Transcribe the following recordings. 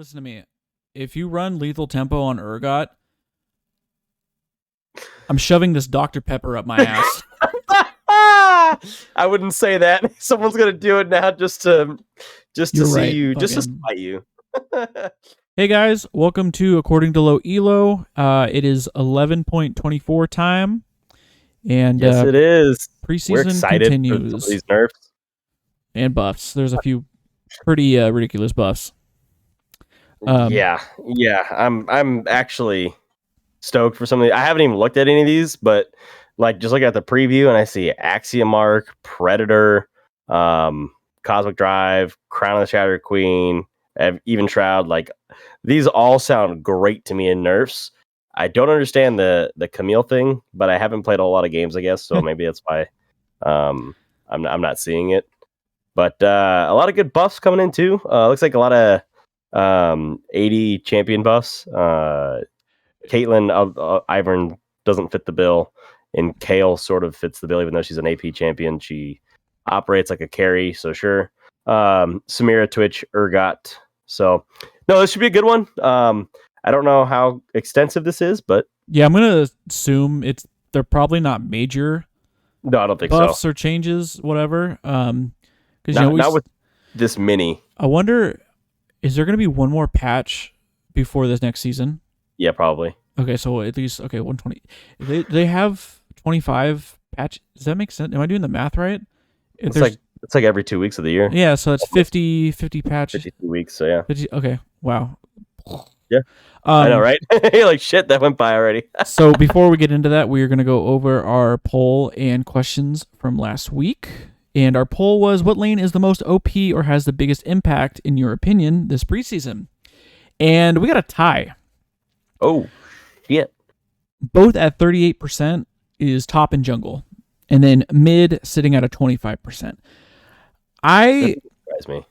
Listen to me. If you run Lethal Tempo on Urgot, I'm shoving this Dr. Pepper up my ass. I wouldn't say that. Someone's gonna do it now just to You're see right, you, just to fucking- spite you. Hey guys, welcome to According to Low Elo. It is 11.24 time, and Yes, it is. We're preseason excited for some continues. of these nerfs. And buffs. There's a few pretty ridiculous buffs. Yeah. I'm actually stoked for some of these. I haven't even looked at any of these, but like just look at the preview and I see Axiom Ark, Predator, Cosmic Drive, Crown of the Shattered Queen, Even Shroud. Like these all sound great to me in nerfs. I don't understand the Camille thing, but I haven't played a lot of games, I guess, so maybe that's why I'm not seeing it. But a lot of good buffs coming in too. Looks like a lot of 80 champion buffs. Caitlyn Ivern doesn't fit the bill, and Kale sort of fits the bill, even though she's an AP champion. She operates like a carry, so sure. Samira, Twitch, Urgot. So no, this should be a good one. I don't know how extensive this is, but Yeah, I'm gonna assume they're probably not major no, I don't think buffs so. or changes, whatever. Because Not with this mini. I wonder, is there gonna be one more patch before this next season? Yeah, probably. Okay, so at least 120. They have 25 patch. Does that make sense? Am I doing the math right? It's like every 2 weeks of the year. Yeah, so it's 50 patch. 52 weeks. So yeah. 50, okay, wow. Yeah. I know, right? You're like, shit, that went by already. So before we get into that, we are going to go over our poll and questions from last week. And our poll was, what lane is the most OP or has the biggest impact, in your opinion, this preseason? And we got a tie. Oh, shit. Both at 38% is top and jungle. And then mid sitting at a 25%. That surprised me.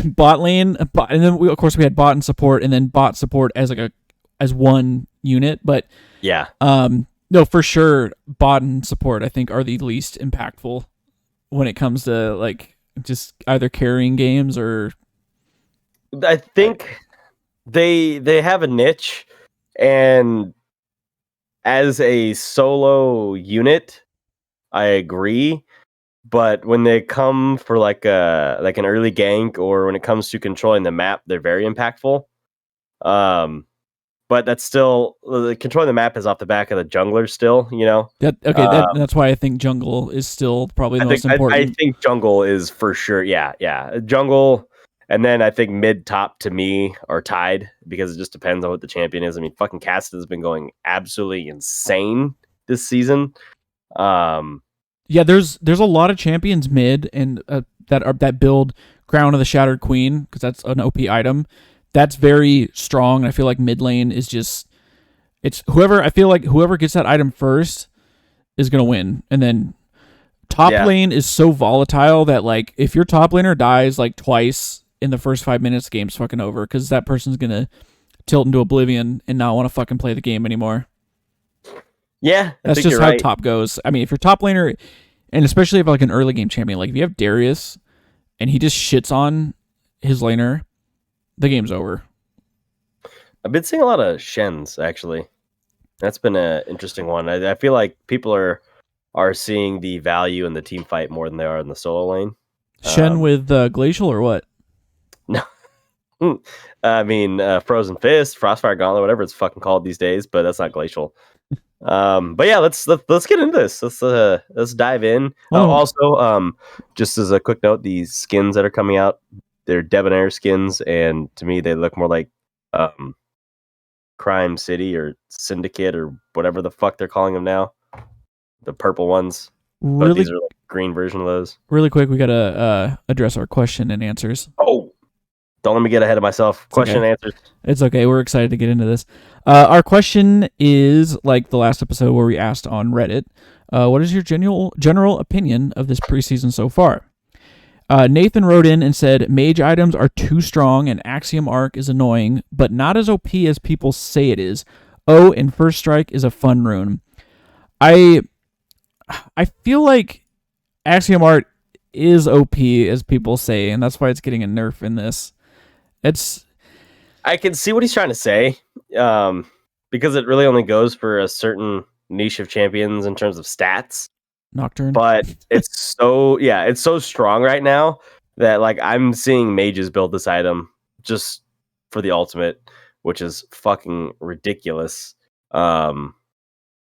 Bot lane, and then we had bot and support, and then bot support as one unit. But yeah, no, for sure, bot and support I think are the least impactful when it comes to like just either carrying games or. I think they have a niche, and as a solo unit, I agree. But when they come for like an early gank, or when it comes to controlling the map, they're very impactful. But that's still controlling the map is off the back of the jungler still, you know. That's why I think jungle is still probably the most important. I think jungle is for sure. Yeah, jungle, and then I think mid top to me are tied because it just depends on what the champion is. I mean, fucking Cast has been going absolutely insane this season. Yeah, there's a lot of champions mid and that build Crown of the Shattered Queen because that's an OP item. That's very strong. And I feel like mid lane is just whoever gets that item first is gonna win. And then top lane is so volatile that like if your top laner dies like twice in the first 5 minutes, the game's fucking over because that person's gonna tilt into oblivion and not want to fucking play the game anymore. Yeah, that's just how top goes. I mean, if you're top laner, and especially if like an early game champion, like if you have Darius and he just shits on his laner, the game's over. I've been seeing a lot of Shens actually. That's been an interesting one. I feel like people are seeing the value in the team fight more than they are in the solo lane. Shen with Glacial or what? No. I mean, Frozen Fist, Frostfire Gauntlet, whatever it's fucking called these days, but that's not Glacial. But yeah, let's get into this. Let's dive in. Also, just as a quick note, these skins that are coming out, they're Debonair skins, and to me, they look more like Crime City or Syndicate or whatever the fuck they're calling them now. The purple ones. But these are like green version of those. Really quick, we gotta address our question and answers. Oh, don't let me get ahead of myself. Question and answers. It's okay. We're excited to get into this. Our question is like the last episode where we asked on Reddit, what is your general opinion of this preseason so far? Nathan wrote in and said, Mage Items are too strong and Axiom Ark is annoying, but not as OP as people say it is. Oh, and First Strike is a fun rune. I feel like Axiom Ark is OP as people say, and that's why it's getting a nerf in this. I can see what he's trying to say, because it really only goes for a certain niche of champions in terms of stats. Nocturne. But it's so strong right now that like I'm seeing mages build this item just for the ultimate, which is fucking ridiculous.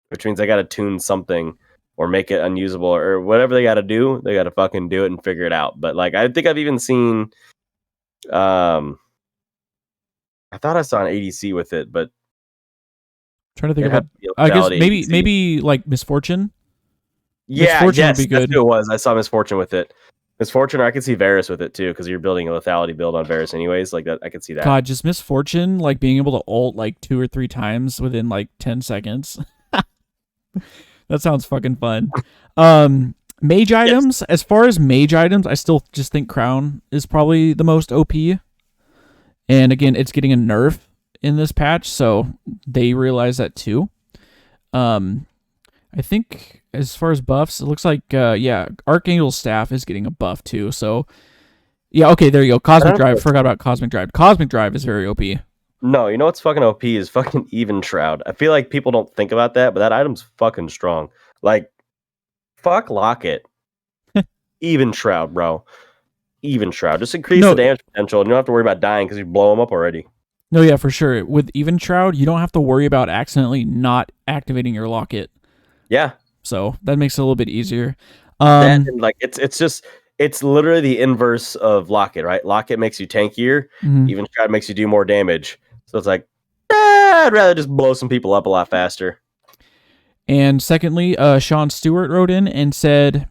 Which means I got to tune something or make it unusable or whatever they got to do. They got to fucking do it and figure it out. But like I think I've even seen, I thought I saw an ADC with it, but trying to think about. I guess maybe like Misfortune. Yeah, Misfortune would be good. That's who it was. I saw Misfortune with it. Misfortune, or I could see Varus with it too, because you're building a lethality build on Varus anyways. Like that, I could see that. God, just Misfortune, like being able to ult like 2 or 3 times within like 10 seconds. That sounds fucking fun. Mage items. As far as mage items, I still just think Crown is probably the most OP. And again, it's getting a nerf in this patch, so they realize that too. I think as far as buffs, it looks like Archangel's staff is getting a buff too. So yeah, okay, there you go. Cosmic Drive. Forgot about Cosmic Drive. Cosmic Drive is very OP. No, you know what's fucking OP is fucking Even Shroud. I feel like people don't think about that, but that item's fucking strong. Like, fuck Locket. Even Shroud, bro. Even Shroud. Just increase the damage potential, and you don't have to worry about dying because you blow them up already. No, yeah, for sure. With Even Shroud, you don't have to worry about accidentally not activating your Locket. Yeah. So that makes it a little bit easier. Like it's literally the inverse of Locket, right? Locket makes you tankier. Mm-hmm. Even Shroud makes you do more damage. So it's like, I'd rather just blow some people up a lot faster. And secondly, Sean Stewart wrote in and said,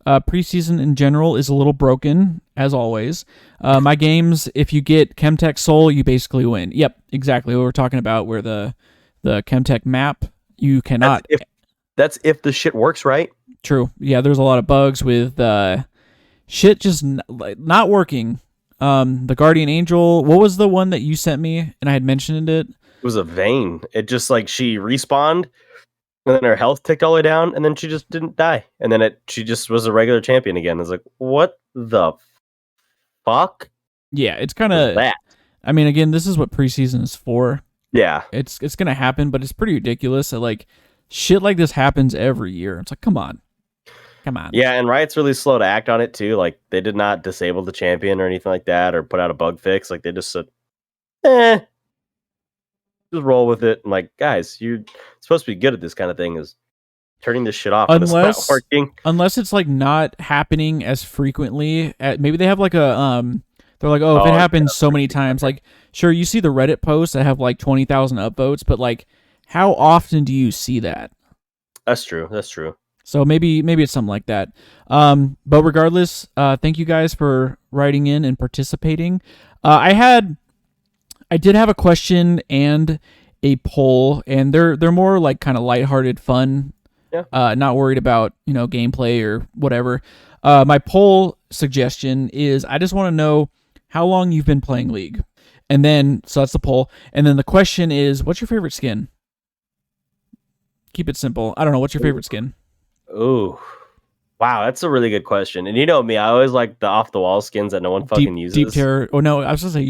preseason in general is a little broken, as always. My games, if you get Chemtech Soul, you basically win. Yep, exactly what we're talking about, where the Chemtech map, you cannot... That's if the shit works, right? True. Yeah, there's a lot of bugs with shit just not working. The Guardian Angel, what was the one that you sent me and I had mentioned it? It was a Vayne. It just like she respawned and then her health ticked all the way down and then she just didn't die. And then she just was a regular champion again. It's like, what the fuck? Yeah, it's kind of that. I mean, again, this is what preseason is for. Yeah. It's going to happen, but it's pretty ridiculous that like shit like this happens every year. It's like, come on. Yeah, and Riot's really slow to act on it too. Like they did not disable the champion or anything like that, or put out a bug fix. Like they just said, just roll with it. And like, guys, you're supposed to be good at this kind of thing. Is turning this shit off unless it's not working. Unless it's like not happening as frequently. Maybe they have like a They're like, if it happens so many times, like sure you see the Reddit posts that have like 20,000 upvotes, but like how often do you see that? That's true. So maybe it's something like that. But regardless, thank you guys for writing in and participating. I did have a question and a poll, and they're more like kind of lighthearted fun. Yeah. Not worried about gameplay or whatever. My poll suggestion is I just want to know how long you've been playing League, and then so that's the poll, and then the question is what's your favorite skin? Keep it simple. I don't know. What's your favorite skin? Ooh, wow, that's a really good question. And you know me, I always like the off the wall skins that no one fucking uses. Deep Terror. Oh no, I was gonna say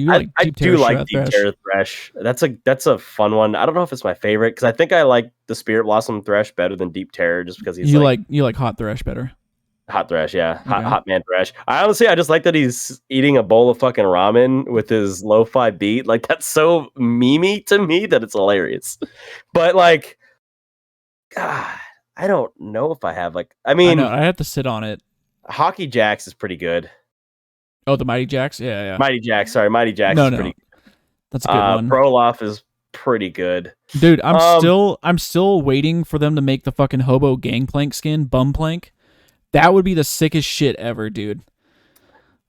Deep Terror Thresh. That's a fun one. I don't know if it's my favorite because I think I like the Spirit Blossom Thresh better than Deep Terror just because he's you like Hot Thresh better. Hot Thresh, yeah. Okay. Hot Man Thresh. I just like that he's eating a bowl of fucking ramen with his lo-fi beat. Like that's so memey to me that it's hilarious. But like, God, I don't know if I have I have to sit on it. Hockey Jacks is pretty good. Oh, the Mighty Jacks? Yeah. Mighty Jacks is pretty good. That's a good one. Proloff is pretty good. Dude, I'm still waiting for them to make the fucking Hobo Gangplank skin, Bumplank. That would be the sickest shit ever, dude.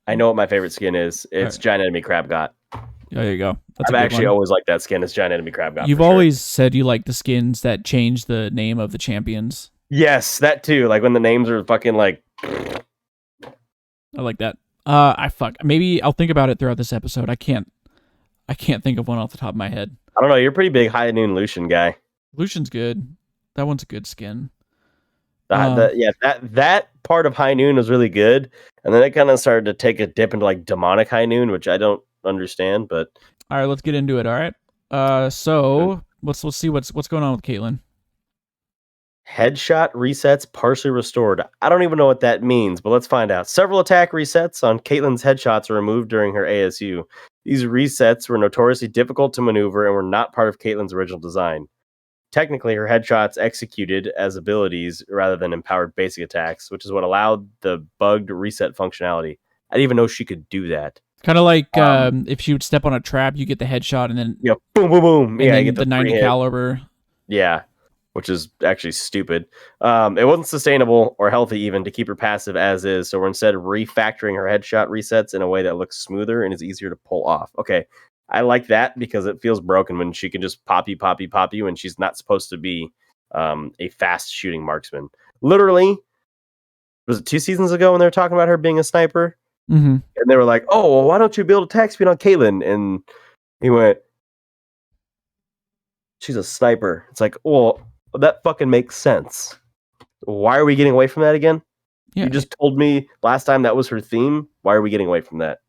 I know what my favorite skin is. It's Giant Enemy Crab God. Oh, there you go. I've actually always liked that skin. It's Giant Enemy Crab God. You've always said you like the skins that change the name of the champions. Yes, that too. Like when the names are fucking like. I like that. Maybe I'll think about it throughout this episode. I can't think of one off the top of my head. I don't know. You're a pretty big High Noon Lucian guy. Lucian's good. That one's a good skin. That part of High Noon was really good, and then it kind of started to take a dip into like demonic High Noon, which I don't understand. But All right, let's get into it. All right. So let's see what's going on with Caitlyn. Headshot resets partially restored. I don't even know what that means, but let's find out. Several attack resets on Caitlyn's headshots were removed during her ASU. These resets were notoriously difficult to maneuver and were not part of Caitlyn's original design. Technically, her headshots executed as abilities rather than empowered basic attacks, which is what allowed the bugged reset functionality. I didn't even know she could do that. Kind of like if she would step on a trap, you get the headshot and then boom, boom, boom. And then you get the 90 caliber. Yeah, which is actually stupid. It wasn't sustainable or healthy even to keep her passive as is, so we're instead refactoring her headshot resets in a way that looks smoother and is easier to pull off. Okay, I like that because it feels broken when she can just pop you, and she's not supposed to be a fast shooting marksman. Literally, was it 2 seasons ago when they were talking about her being a sniper? Mm-hmm. And they were like, oh, well, why don't you build attack speed on Caitlyn? And he went, she's a sniper. It's like, well, that fucking makes sense. Why are we getting away from that again? Yeah. You just told me last time that was her theme. Why are we getting away from that?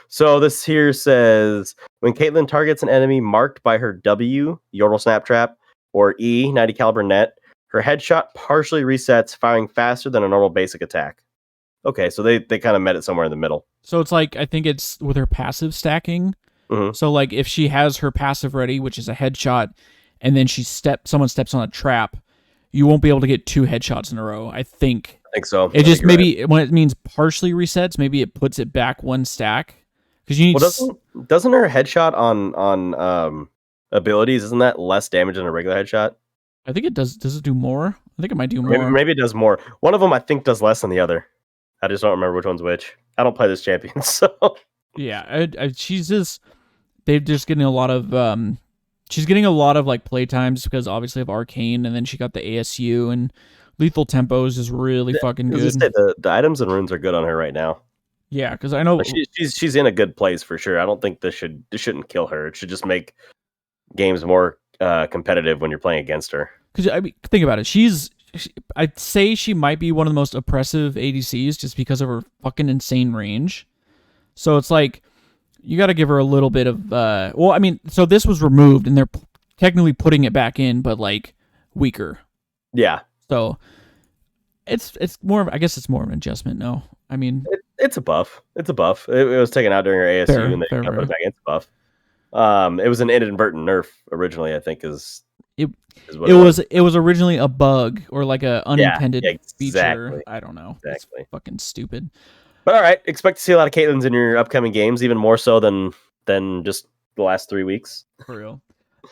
So this here says, when Caitlyn targets an enemy marked by her W, Yordle Snap Trap, or E, 90 caliber net, her headshot partially resets, firing faster than a normal basic attack. Okay, so they kind of met it somewhere in the middle. So it's like, I think it's with her passive stacking. Mm-hmm. So like if she has her passive ready, which is a headshot, and then someone steps on a trap, you won't be able to get 2 headshots in a row. I think so. It just maybe when it means partially resets, maybe it puts it back 1 stack because you need. Doesn't her headshot on abilities, isn't that less damage than a regular headshot? I think it does. Does it do more? I think it might do more. Maybe it does more. One of them I think does less than the other. I just don't remember which one's which. I don't play this champion, so yeah, she's just. They're just getting a lot of. She's getting a lot of like play times because obviously of Arcane, and then she got the ASU and Lethal Tempos is really fucking good. The items and runes are good on her right now. Yeah, because I know like she's in a good place for sure. I don't think this shouldn't kill her. It should just make games more competitive when you're playing against her. Because I mean, think about it. I'd say she might be one of the most oppressive ADCs just because of her fucking insane range. So it's like you got to give her a little bit of. Well, I mean, so this was removed and they're technically putting it back in, but like weaker. Yeah. So it's more of, I guess it's more of an adjustment. No, I mean it's a buff. It's a buff. It was taken out during her ASU and they put it back in. It's a buff. It was an inadvertent nerf originally. I think it was originally a bug or like a unintended feature. I don't know. Exactly. It's fucking stupid. But all right, expect to see a lot of Caitlyn's in your upcoming games, even more so than just the last 3 weeks. For real.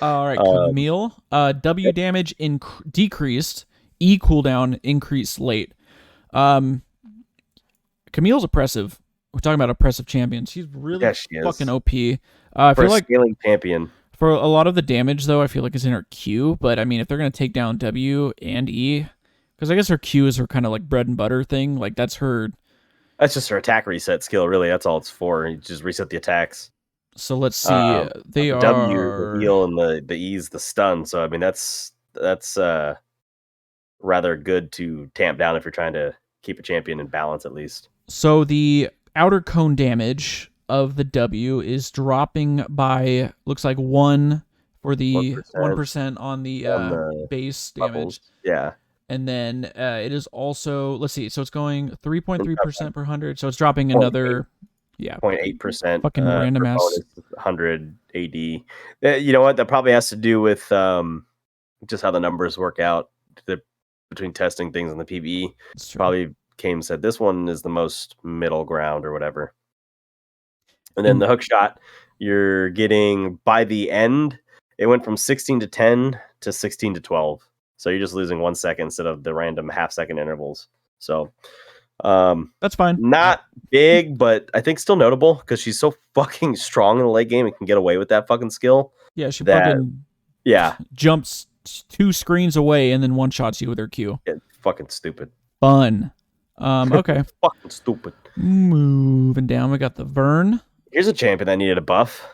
All right, Camille. W damage decreased. E cooldown increased late. Camille's oppressive. We're talking about oppressive champions. She's really fucking OP. I feel like scaling champion. For a lot of the damage, though, I feel like it's in her Q. But I mean, if they're gonna take down W and E, because I guess her Q is her kind of like bread and butter thing. Like that's her. That's just her attack reset skill, really. That's all it's for. You just reset the attacks. So let's see. They are W, the heal, and the E's the stun. So I mean, that's rather good to tamp down if you're trying to keep a champion in balance at least. So the outer cone damage of the W is dropping by looks like 1 for the 1% on the base damage. Yeah. And then it is also, let's see, so it's going 3.3% per 100, so it's dropping another 0.8%. Fucking random ass 100 AD. You know what? That probably has to do with just how the numbers work out between testing things in the PvE. Probably Kame said this one is the most middle ground or whatever. And then the hook shot, you're getting by the end, it went from 16 to 10 to 16 to 12. So you're just losing 1 second instead of the random half-second intervals. So that's fine. Not big, but I think still notable because she's so fucking strong in the late game and can get away with that fucking skill. Yeah, she fucking jumps 2 screens away and then one-shots you with her Q. It's fucking stupid. Fun. Okay. Fucking stupid. Moving down, we got the Vern. Here's a champion that needed a buff.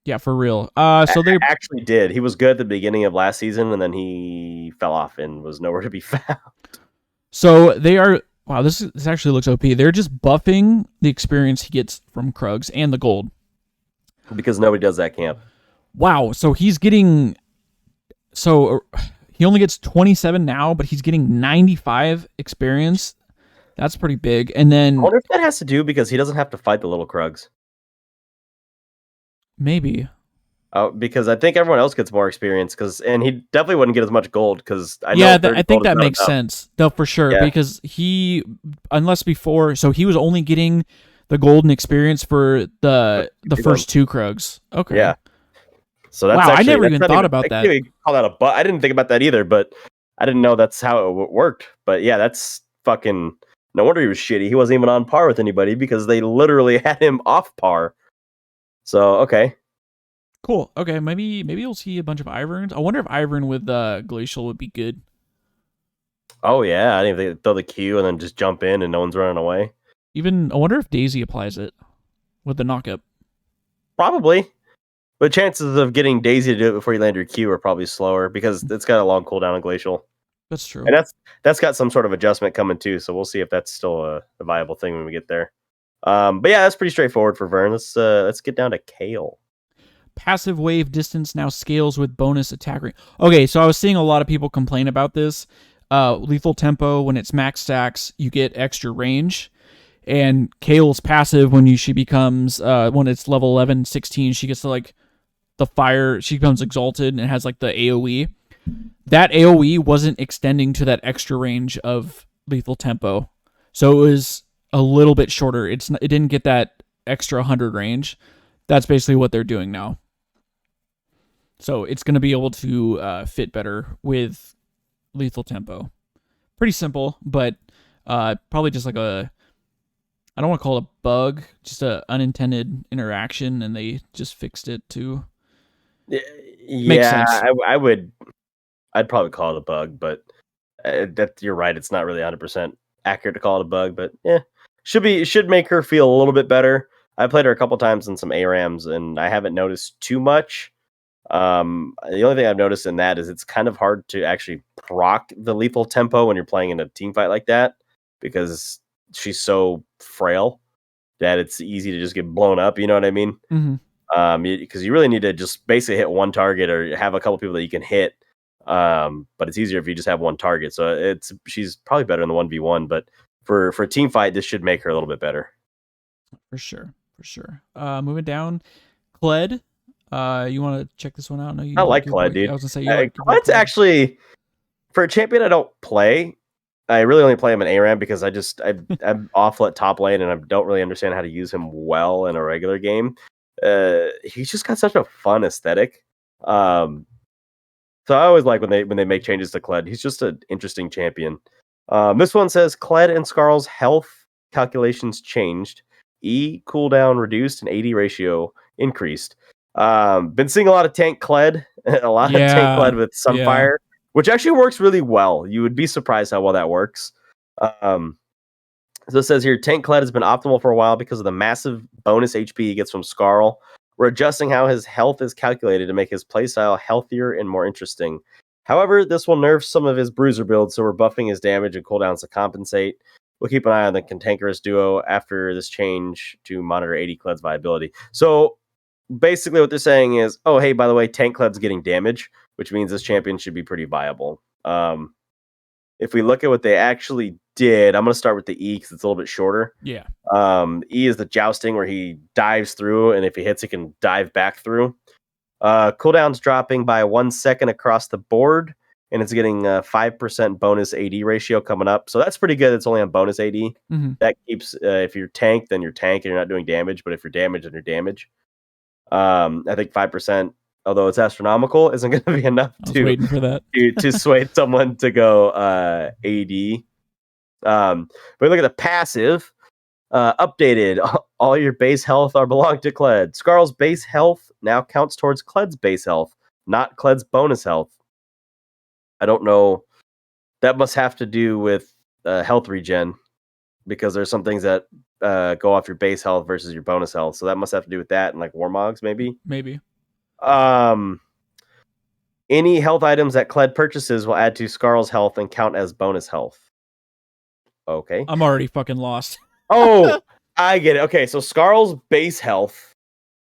Yeah, for real. So they actually did. He was good at the beginning of last season, and then he fell off and was nowhere to be found. So they are Wow, this actually looks OP. They're just buffing the experience he gets from Krugs and the gold. Because nobody does that camp. Wow, so he's getting... So he only gets 27 now, but he's getting 95 experience. That's pretty big. And then... I wonder if that has to do because he doesn't have to fight the little Krugs. Maybe. Because I think everyone else gets more experience, and he definitely wouldn't get as much gold because I think that makes sense though for sure because unless before, so he was only getting the golden experience for the first 2 Krugs. Okay. Yeah. So that's I never even thought about that. Call that I didn't think about that either, but I didn't know that's how it worked. But yeah, that's fucking no wonder he was shitty. He wasn't even on par with anybody because they literally had him off par. So okay. Cool. Okay, maybe you'll see a bunch of Ivern. I wonder if Ivern with Glacial would be good. Oh yeah, I didn't even throw the Q and then just jump in and no one's running away. Even I wonder if Daisy applies it with the knockup. Probably, but chances of getting Daisy to do it before you land your Q are probably slower because it's got a long cooldown on Glacial. That's true, and that's got some sort of adjustment coming too. So we'll see if that's still a viable thing when we get there. But yeah, that's pretty straightforward for Vern. Let's get down to Kale. Passive wave distance now scales with bonus attack rate. Okay, so I was seeing a lot of people complain about this. Lethal tempo, when it's max stacks, you get extra range. And Kale's passive, when she becomes, when it's level 11, 16, she gets to like the fire, she becomes exalted and has like the AoE. That AoE wasn't extending to that extra range of lethal tempo. So it was a little bit shorter. It didn't get that extra 100 range. That's basically what they're doing now. So it's going to be able to fit better with lethal tempo. Pretty simple, but probably just like I don't want to call it a bug, just an unintended interaction, and they just fixed it to make sense. I'd probably call it a bug, but you're right. It's not really 100% accurate to call it a bug, but yeah, should make her feel a little bit better. I played her a couple times in some ARAMs, and I haven't noticed too much. The only thing I've noticed in that is it's kind of hard to actually proc the lethal tempo when you're playing in a team fight like that because she's so frail that it's easy to just get blown up. You know what I mean? Mm-hmm. Because you really need to just basically hit one target or have a couple people that you can hit. But it's easier if you just have one target. So she's probably better in the 1v1, but for a team fight, this should make her a little bit better. For sure. Moving down, Kled. You want to check this one out? No, I like Kled, dude. I was gonna say Kled's actually for a champion I don't play. I really only play him in ARAM because I'm awful at top lane and I don't really understand how to use him well in a regular game. He's just got such a fun aesthetic. So I always like when they make changes to Kled. He's just an interesting champion. This one says Kled and Skarl's health calculations changed. E cooldown reduced and AD ratio increased. Been seeing a lot of tank Kled, a lot of tank Kled with Sunfire, which actually works really well. You would be surprised how well that works. So it says here, tank Kled has been optimal for a while because of the massive bonus HP he gets from Skarl. We're adjusting how his health is calculated to make his playstyle healthier and more interesting. However, this will nerf some of his bruiser builds, so we're buffing his damage and cooldowns to compensate. We'll keep an eye on the Cantankerous duo after this change to monitor AD Kled's viability. So basically what they're saying is, oh, hey, by the way, tank Kled's getting damage, which means this champion should be pretty viable. If we look at what they actually did, I'm going to start with the E because it's a little bit shorter. Yeah. E is the jousting where he dives through, and if he hits, he can dive back through. Cooldown's dropping by 1 second across the board, and it's getting a 5% bonus AD ratio coming up. So that's pretty good. It's only on bonus AD. Mm-hmm. That keeps, if you're tank, then you're tank and you're not doing damage. But if you're damaged, then you're damage. I think 5%, although it's astronomical, isn't going to be enough waiting for that. to sway someone to go AD. But look at the passive. Updated. All your base health are belong to Kled. Skarl's base health now counts towards Kled's base health, not Kled's bonus health. I don't know. That must have to do with health regen, because there's some things that go off your base health versus your bonus health. So that must have to do with that and like Warmogs, maybe. Any health items that Kled purchases will add to Skarl's health and count as bonus health. Okay. I'm already fucking lost. Oh, I get it. Okay, so Skarl's base health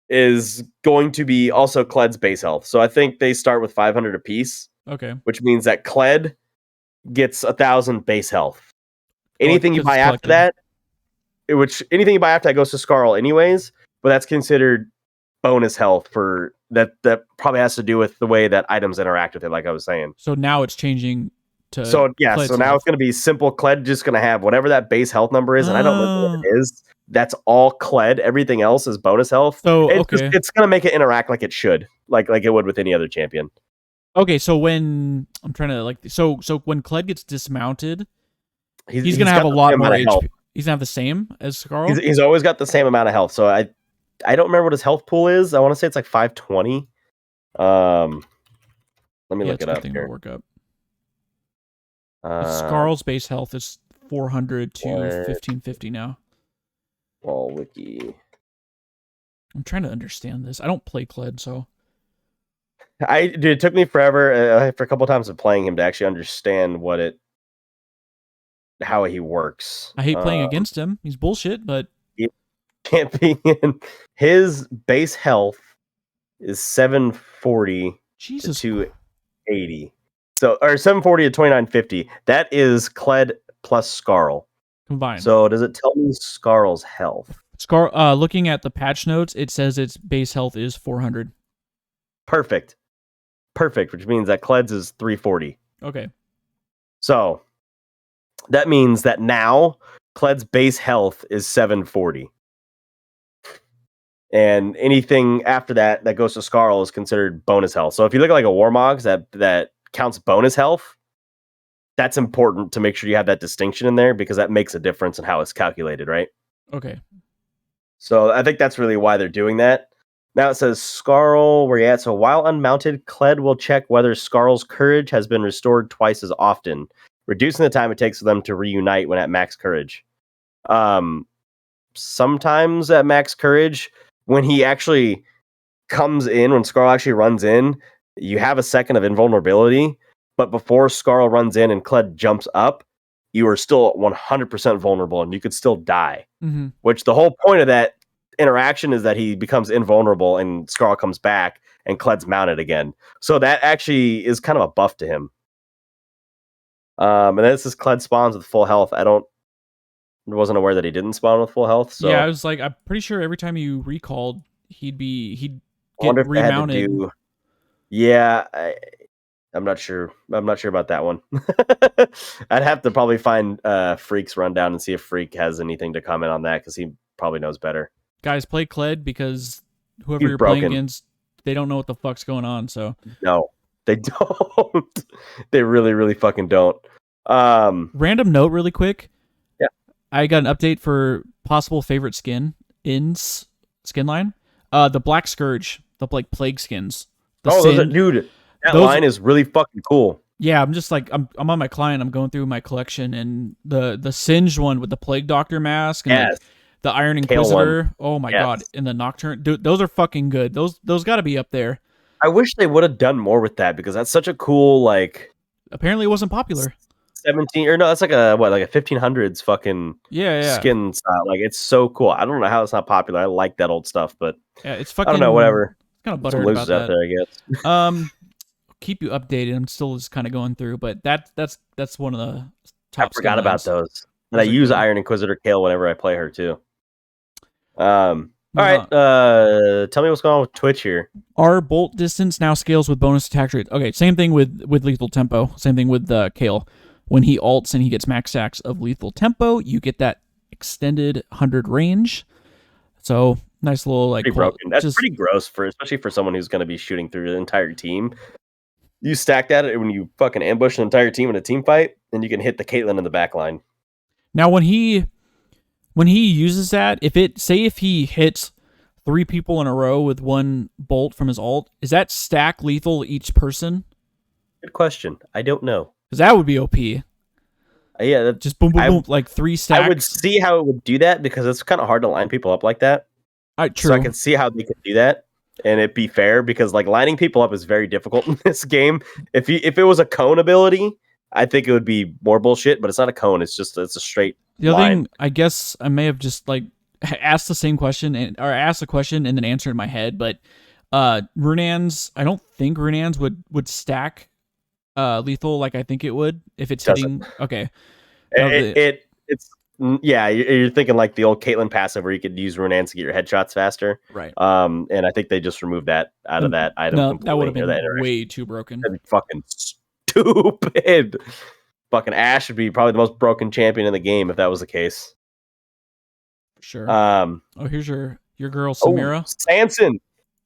is going to be also Kled's base health. So I think they start with 500 apiece. Okay. Which means that Kled gets 1,000 base health. Oh, Anything you 'cause buy it's after collected. that, anything you buy after that goes to Skarl anyways, but that's considered bonus health for that. That probably has to do with the way that items interact with it, like I was saying. So now it's changing to So yeah, Kled's so now health. it's going to be simple. Kled just going to have whatever that base health number is, and I don't remember what it is. That's all Kled. Everything else is bonus health. So It's going to make it interact like it should, like it would with any other champion. Okay, so when I'm trying to so when Kled gets dismounted, he's gonna have a lot more HP. He's gonna have the same as Skarl. He's always got the same amount of health. So I don't remember what his health pool is. I want to say it's like 520. Let me look it up here. To work up. Skarl's base health is 400 to 1550 now. Well, wiki. I'm trying to understand this. I don't play Kled, so it took me forever for a couple times of playing him to actually understand how he works. I hate playing against him. He's bullshit, but camping his base health is 740 to 280. So, or 740 to 2950. That is Kled plus Skarl combined. So does it tell me Skarl's health? Looking at the patch notes, it says its base health is 400. Perfect, which means that Kled's is 340. Okay. So that means that now Kled's base health is 740. And anything after that goes to Skarl is considered bonus health. So if you look at like a Warmogs that counts bonus health, that's important to make sure you have that distinction in there because that makes a difference in how it's calculated, right? Okay. So I think that's really why they're doing that. Now it says Skarl, where you at? So while unmounted, Kled will check whether Skarl's courage has been restored twice as often, reducing the time it takes for them to reunite when at max courage. Sometimes at max courage, when he actually comes in, when Skarl actually runs in, you have a second of invulnerability, but before Skarl runs in and Kled jumps up, you are still 100% vulnerable and you could still die. Mm-hmm. Which the whole point of that interaction is that he becomes invulnerable and Skarl comes back and Kled's mounted again. So that actually is kind of a buff to him. And this is Kled spawns with full health. Wasn't aware that he didn't spawn with full health. So yeah, I was like, I'm pretty sure every time you recalled, he'd get remounted. Yeah, I'm not sure. I'm not sure about that one. I'd have to probably find Freak's rundown and see if Freak has anything to comment on that because he probably knows better. Guys, play Kled because whoever you're playing against, they don't know what the fuck's going on. So no, they don't. They really, really fucking don't. Random note, really quick. Yeah, I got an update for possible favorite skin in skin line. The Black Scourge, the like plague skins. Dude, that line is really fucking cool. Yeah, I'm just like I'm on my client. I'm going through my collection, and the Singed one with the Plague Doctor mask, and the Iron Inquisitor. Oh my god, and the Nocturne. Dude, those are fucking good. Those got to be up there. I wish they would have done more with that because that's such a cool like. Apparently, it wasn't popular. 17 or no, that's like a 1500s fucking skin style. Like it's so cool. I don't know how it's not popular. I like that old stuff, but yeah, it's fucking. I don't know. Whatever. Kind of buttered about that. Out there, I guess. Keep you updated. I'm still just kind of going through, but that's one of the top. I forgot about those. And I use Iron Inquisitor Kale whenever I play her too. All right. Tell me what's going on with Twitch here. Our bolt distance now scales with bonus attack rate. Okay, same thing with lethal tempo. Same thing with Kale. When he ults and he gets max stacks of lethal tempo, you get that extended 100 range. So nice little like. Pretty broken. That's pretty gross especially for someone who's going to be shooting through the entire team. You stack that when you fucking ambush an entire team in a team fight, then you can hit the Caitlyn in the back line. Now when he uses that, if he hits 3 people in a row with one bolt from his ult, is that stack lethal each person? Good question. I don't know. Because that would be OP. Yeah, just boom, boom, boom, like 3 stacks. I would see how it would do that because it's kind of hard to line people up like that. True. So I can see how they could do that. And it'd be fair because like lining people up is very difficult in this game. If it was a cone ability, I think it would be more bullshit, but it's not a cone. It's a straight The other line. thing, I guess I may have just like asked the same question or asked the question and then answered in my head, but Runans, I don't think Runans would stack lethal like I think it would if it's hitting. Okay. It's yeah, you're thinking like the old Caitlyn passive where you could use Runans to get your headshots faster. Right. And I think they just removed that out of that item. No, completely, that would have been way too broken. That'd be fucking stupid. Fucking Ashe would be probably the most broken champion in the game if that was the case. Sure. Here's your girl Samira.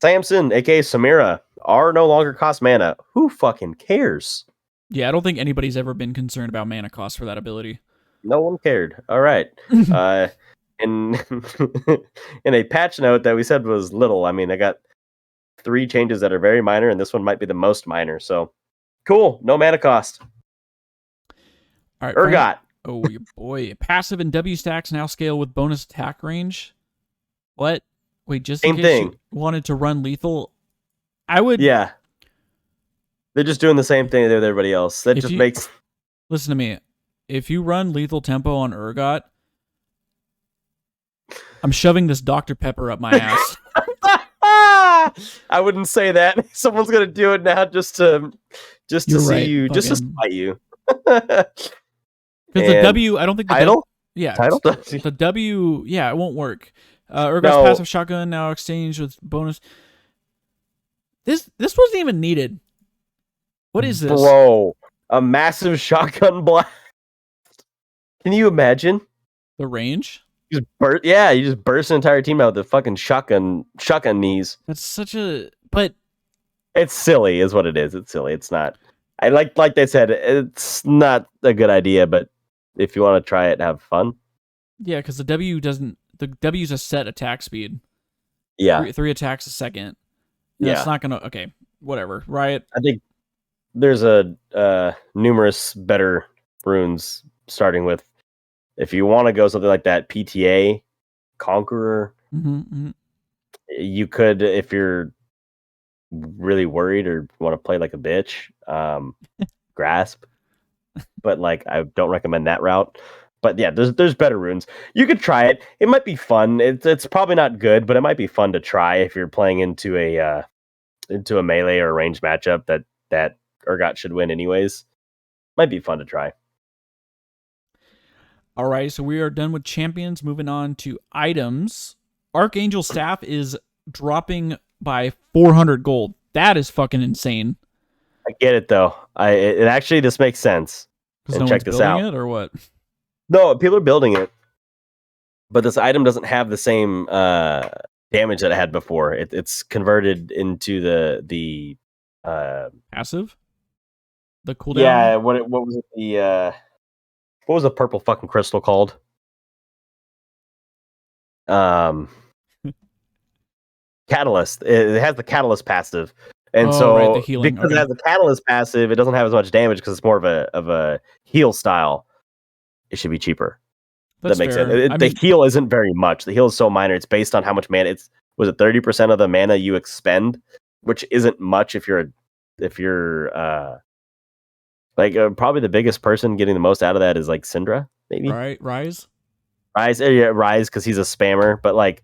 Samson, aka Samira, are no longer cost mana. Who fucking cares? Yeah, I don't think anybody's ever been concerned about mana cost for that ability. No one cared. All right. In in a patch note that we said was little, I mean, I got 3 changes that are very minor, and this one might be the most minor. So cool. No mana cost. All right. Urgot. Oh boy. Passive and W stacks now scale with bonus attack range. What? Wait, just in case you wanted to run lethal, I would. Yeah. They're just doing the same thing they do with everybody else. That just makes. Listen to me. If you run lethal tempo on Urgot, I'm shoving this Dr. Pepper up my ass. I wouldn't say that. Someone's gonna do it now just to see you, just to spite you. Because the W, I don't think the title. Title. The W, it won't work. Urgot's passive shotgun now exchanged with bonus. This wasn't even needed. What is this, bro? A massive shotgun blast. Can you imagine the range? You just burst an entire team out with the fucking shotgun knees. That's such a but it's silly, is what it is. It's silly. It's not. I like they said, it's not a good idea, but if you want to try it and have fun. Yeah, because the W's a set attack speed. Yeah. 3 attacks a second. Yeah. It's not gonna whatever. Riot. I think there's numerous better runes, starting with, if you want to go something like that, PTA, Conqueror. You could, if you're really worried or want to play like a bitch, Grasp. But like, I don't recommend that route. But yeah, there's better runes. You could try it. It might be fun. It's probably not good, but it might be fun to try if you're playing into a melee or a ranged matchup that Urgot should win anyways. Might be fun to try. All right, so we are done with champions. Moving on to items. Archangel staff is dropping by 400 gold. That is fucking insane. I get it though. It actually, this makes sense. And check this out. It or what? No, people are building it, but this item doesn't have the same damage that it had before. It's converted into the passive. The cooldown. Yeah. What was it? What was the purple fucking crystal called? Catalyst. It has the catalyst passive, and the healing. Because it has the catalyst passive, it doesn't have as much damage because it's more of a heal style. It should be cheaper. That makes sense. The heal isn't very much. The heal is so minor. It's based on how much mana. Was it 30% of the mana you expend, which isn't much if you're probably the biggest person getting the most out of that is like Syndra, maybe. Right, Rise, because he's a spammer. But like,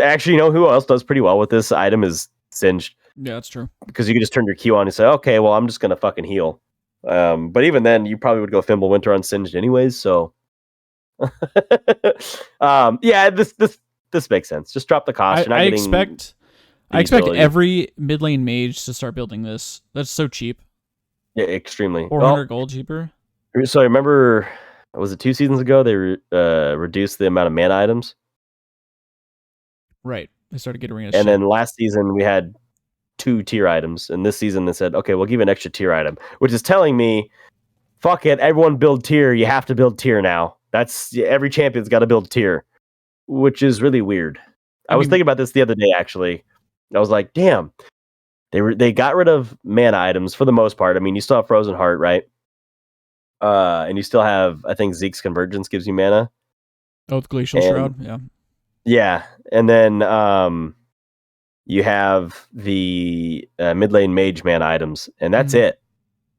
actually, you know who else does pretty well with this item is Singed. Yeah, that's true. Because you can just turn your Q on and say, okay, well, I'm just gonna fucking heal. But even then, you probably would go Fimbulwinter on Singed anyways. So, yeah, this makes sense. Just drop the cost. I expect every mid lane mage to start building this. That's so cheap. Yeah, extremely. 400 gold cheaper. So I remember, was it 2 seasons ago they reduced the amount of mana items? Right. They started getting rid of and then last season we had 2 tier items, and this season they said, okay, we'll give you an extra tier item, which is telling me, fuck it, everyone build tier. You have to build tier now. That's every champion's got to build tier, which is really weird. I was thinking about this the other day, actually. I was like, damn. They got rid of mana items for the most part. I mean, you still have Frozen Heart, right? And you still have, I think, Zeke's Convergence gives you mana. Oh, the Glacial Shroud, yeah. Yeah, and then you have the mid lane mage mana items, and that's it.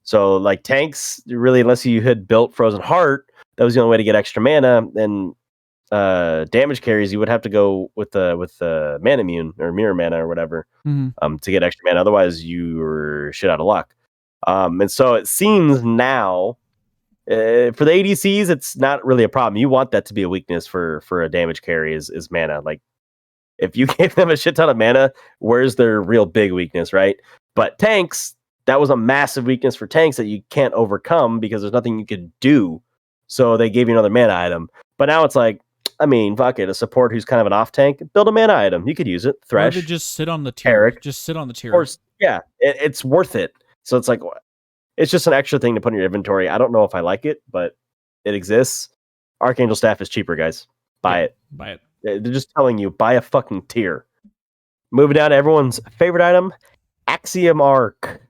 So like tanks, really, unless you had built Frozen Heart, that was the only way to get extra mana. And damage carries, you would have to go with the mana immune or mirror mana or whatever to get extra mana. Otherwise, you were shit out of luck. And so it seems now for the ADCs, it's not really a problem. You want that to be a weakness for a damage carry is mana. Like if you gave them a shit ton of mana, where's their real big weakness, right? But tanks, that was a massive weakness for tanks that you can't overcome because there's nothing you could do. So they gave you another mana item. But now it's like, I mean, fuck it. A support who's kind of an off tank, build a mana item. You could use it. Thresh. Or just sit on the tier. Eric. Just sit on the tier. Or, yeah, it's worth it. So it's like, it's just an extra thing to put in your inventory. I don't know if I like it, but it exists. Archangel staff is cheaper, guys. Buy it. Buy it. They're just telling you, buy a fucking tier. Moving down to everyone's favorite item, Axiom Ark.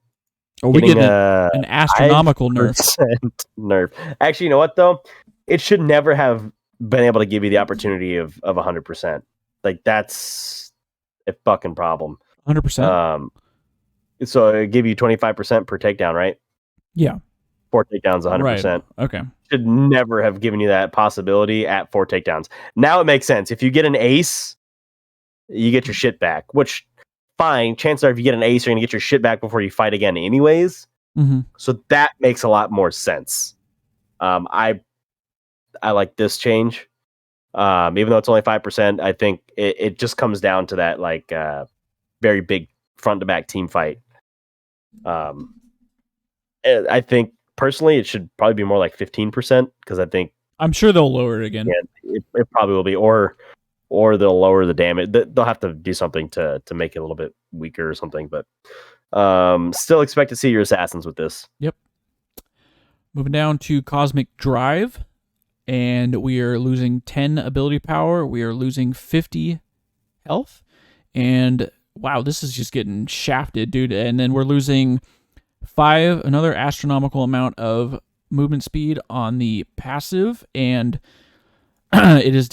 Oh, we get an astronomical nerf. Actually, you know what, though? It should never have been able to give you the opportunity of 100%. Like, that's a fucking problem. 100%? So it give you 25% per takedown, right? Yeah. 4 takedowns, 100%. Right. Okay. Should never have given you that possibility at 4 takedowns. Now it makes sense. If you get an ace, you get your shit back, which, fine. Chances are if you get an ace, you're going to get your shit back before you fight again anyways. Mm-hmm. So that makes a lot more sense. I like this change. Even though it's only 5%, I think it just comes down to that like very big front to back team fight. I think personally it should probably be more like 15% because I think I'm sure they'll lower it again. Yeah, it probably will be, or they'll lower the damage. They'll have to do something to make it a little bit weaker or something. But still expect to see your assassins with this. Yep. Moving down to Cosmic Drive, and we are losing 10 ability power. We are losing 50 health, and wow, this is just getting shafted, dude. And then we're losing 5, another astronomical amount of movement speed on the passive, and it is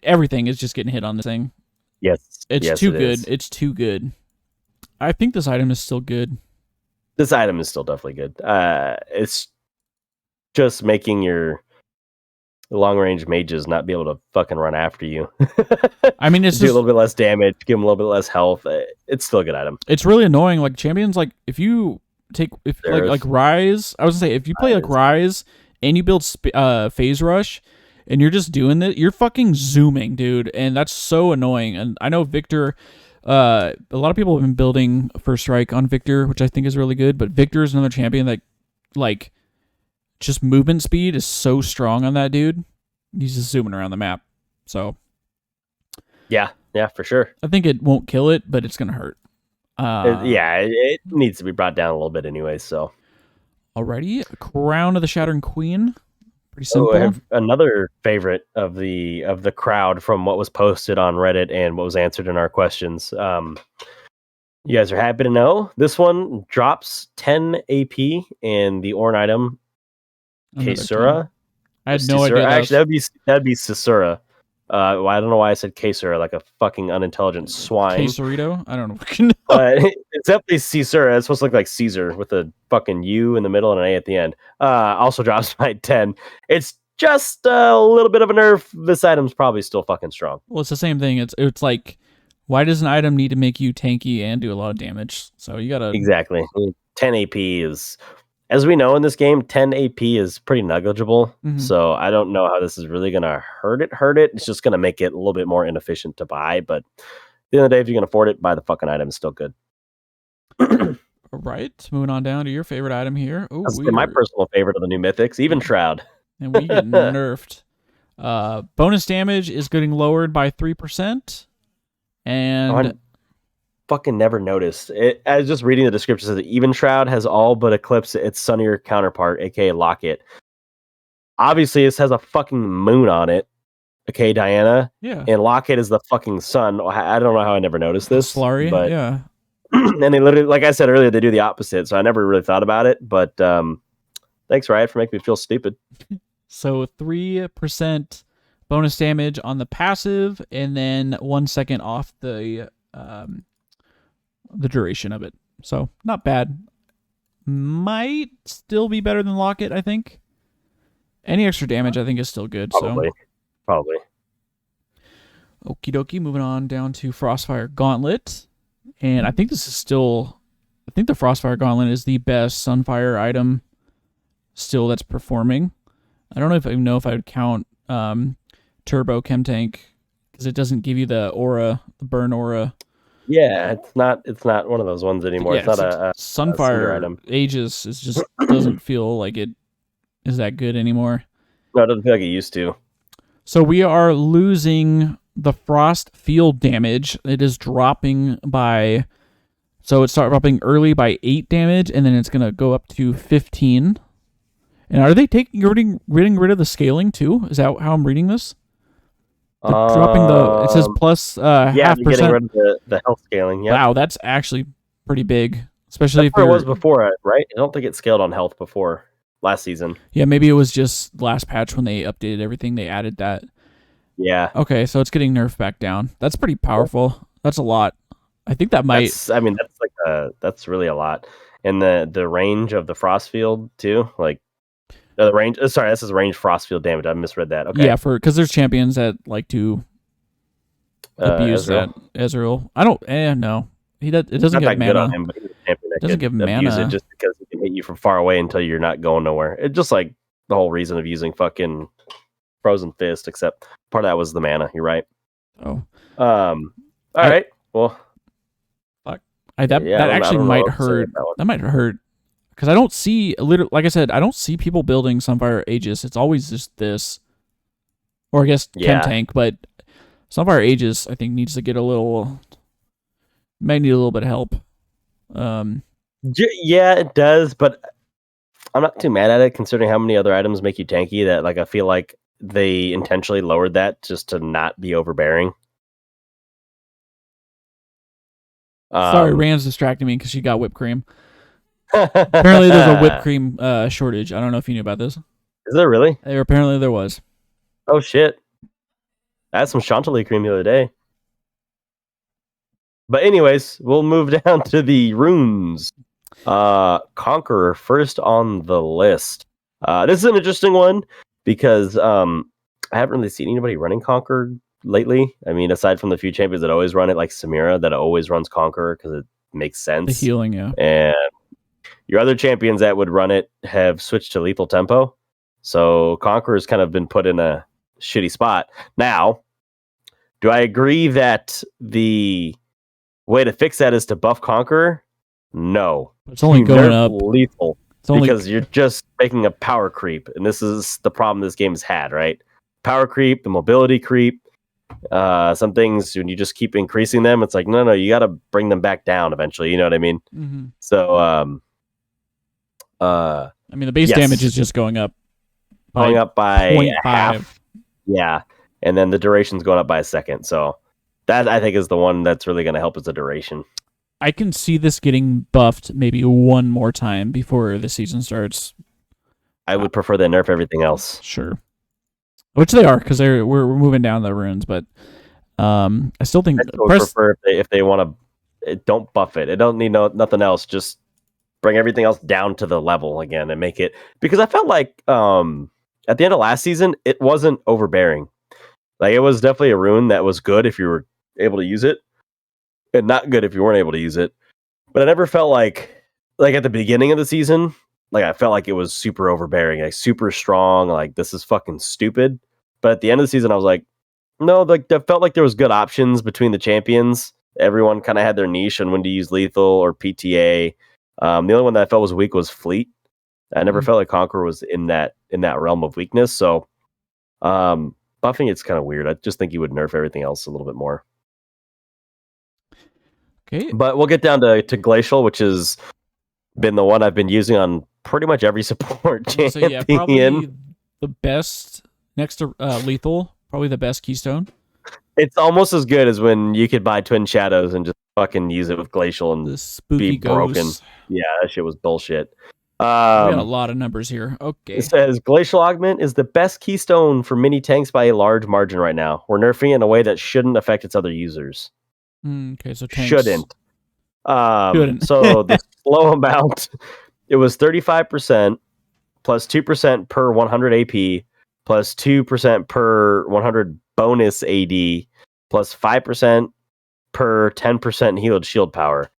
everything is just getting hit on this thing. Yes. It's too good. It's too good. I think this item is still good. This item is still definitely good. It's just making your long range mages not be able to fucking run after you. I mean, it's do a little bit less damage, give them a little bit less health. It's still a good item. It's really annoying. Like champions, like if Rise, I was gonna say if you play like Rise and you build Phase Rush and you're just doing it, you're fucking zooming, dude, and that's so annoying. And I know Victor. A lot of people have been building First Strike on Victor, which I think is really good. But Victor is another champion that, like, just movement speed is so strong on that dude. He's just zooming around the map. So, yeah, for sure. I think it won't kill it, but it's gonna hurt. It needs to be brought down a little bit anyway. So, alrighty, Crown of the Shattering Queen. Pretty simple. I have another favorite of the crowd from what was posted on Reddit and what was answered in our questions. You guys are happy to know this one drops 10 AP in the Ornn item Kaysura. I had no idea. Actually, that'd be Sisura. Well, I don't know why I said Kaysura, like a fucking unintelligent swine. Kaysurito? I don't know. But it's definitely Caesura. It's supposed to look like Caesar with a fucking U in the middle and an A at the end. Also drops by 10. It's just a little bit of a nerf. This item's probably still fucking strong. Well, it's the same thing. It's like, why does an item need to make you tanky and do a lot of damage? So you gotta... Exactly. 10 AP is... As we know in this game, 10 AP is pretty negligible. Mm-hmm. So I don't know how this is really going to hurt it. It's just going to make it a little bit more inefficient to buy. But at the end of the day, if you can afford it, buy the fucking item. It's still good. All right. Moving on down to your favorite item here. Oh, that's my personal favorite of the new mythics, even Shroud. And we get nerfed. Bonus damage is getting lowered by 3%. And... fucking never noticed it. I was just reading the description. Says even Shroud has all but eclipsed its sunnier counterpart, aka Locket. Obviously, this has a fucking moon on it, aka Diana. Yeah. And Locket is the fucking sun. I don't know how I never noticed this. Slurry, but yeah. And they literally, like I said earlier, they do the opposite. So I never really thought about it. But thanks, Riot, for making me feel stupid. So 3% bonus damage on the passive, and then 1 second off the duration of it. So not bad. might still be better than Locket, I think. Any extra damage, I think, is still good. Probably. Okie dokie, moving on down to Frostfire Gauntlet. And I think this is still... I think the Frostfire Gauntlet is the best Sunfire item still that's performing. I don't know if I would count Turbo Chem Tank, because it doesn't give you the aura, the burn aura. Yeah, it's not one of those ones anymore. Yeah, it's not a Sunfire item. Aegis is just doesn't feel like it is that good anymore. No, it doesn't feel like it used to. So we are losing the frost field damage. It is dropping by... So it started dropping early by 8 damage, and then it's going to go up to 15. And are they getting rid of the scaling too? Is that how I'm reading this? Dropping the... It says plus half percent. Getting rid of the health scaling. Yep. Wow, that's actually pretty big. Especially That's if it was before it, right? I don't think it scaled on health before last season. Yeah, maybe it was just last patch when they updated everything, they added that. Yeah. Okay, so it's getting nerfed back down. That's pretty powerful. That's a lot. I think that might... That's really a lot. And the range of the frost field too, like the range. Sorry, this is range frost field damage. I misread that. Okay. Yeah, because there's champions that like to abuse Ezreal. that. Ezreal. I don't... no. It doesn't give mana. Good on him, but he's a champion that Doesn't give abuse mana. it just because he can hit you from far away until you're not going nowhere. It's just like the whole reason of using fucking Frozen Fist, except part of that was the mana. You're right. Oh. All right. Well... that actually might hurt. That might hurt because I don't see like I said, I don't see people building Sunfire Aegis. It's always just this, or I guess Chem Tank. But Sunfire Aegis, I think, needs to get might need a little bit of help. Yeah, it does, but I'm not too mad at it considering how many other items make you tanky. That like I feel like they intentionally lowered that just to not be overbearing. Sorry, Rand's distracting me because she got whipped cream. Apparently, there's a whipped cream shortage. I don't know if you knew about this. Is there really? Apparently, there was. Oh shit! I had some Chantilly cream the other day. But anyways, we'll move down to the runes. Conqueror first on the list. This is an interesting one because I haven't really seen anybody running Conqueror lately. I mean, aside from the few champions that always run it, like Samira, that always runs Conqueror because it makes sense. The healing, yeah. And your other champions that would run it have switched to lethal tempo. So Conqueror's kind of been put in a shitty spot. Now, do I agree that the way to fix that is to buff Conqueror? No. It's only going up. Lethal. Because you're just making a power creep. And this is the problem this game has had, right? Power creep, the mobility creep. Some things when you just keep increasing them, it's like no, you got to bring them back down eventually. You know what I mean? Mm-hmm. So, I mean, the base damage is just going up, by 0.5. half. Yeah, and then the duration's going up by a second. So that I think is the one that's really going to help is the duration. I can see this getting buffed maybe one more time before the season starts. I would prefer they nerf everything else. Sure. Which they are, because we're moving down the runes, but I still think I would prefer if they want to don't buff it. It don't need nothing else. Just bring everything else down to the level again and make it, because I felt like at the end of last season it wasn't overbearing. Like it was definitely a rune that was good if you were able to use it, and not good if you weren't able to use it. But I never felt like at the beginning of the season. Like, I felt like it was super overbearing, like super strong, like this is fucking stupid. But at the end of the season, I was like, no, like I felt like there was good options between the champions. Everyone kind of had their niche on when to use lethal or PTA. The only one that I felt was weak was Fleet. I never felt like Conqueror was in that realm of weakness. So buffing it's kind of weird. I just think you would nerf everything else a little bit more. Okay. But we'll get down to Glacial, which has been the one I've been using on pretty much every support champion. So yeah, probably the best next to lethal, probably the best keystone. It's almost as good as when you could buy Twin Shadows and just fucking use it with Glacial and be broken. Yeah, that shit was bullshit. We got a lot of numbers here. Okay. It says Glacial Augment is the best keystone for mini tanks by a large margin right now. We're nerfing it in a way that shouldn't affect its other users. Okay, so tanks shouldn't. So the slow amount it was 35% plus 2% per 100 AP plus 2% per 100 bonus AD plus 5% per 10% healed shield power.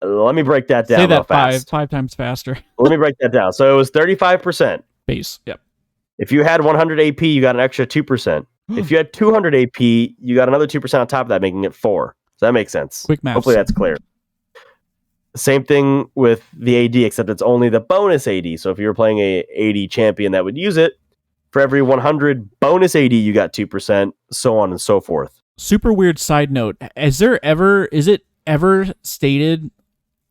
Let me break that down. Say that fast. five times faster. Let me break that down. So it was 35% base. Yep. If you had 100 AP, you got an extra 2%. If you had 200 AP, you got another 2% on top of that, making it 4. So that makes sense. Quick math. Hopefully that's clear. Same thing with the AD, except it's only the bonus AD. So if you were playing a AD champion that would use it, for every 100 bonus AD, you got 2%, so on and so forth. Super weird side note. Is it ever stated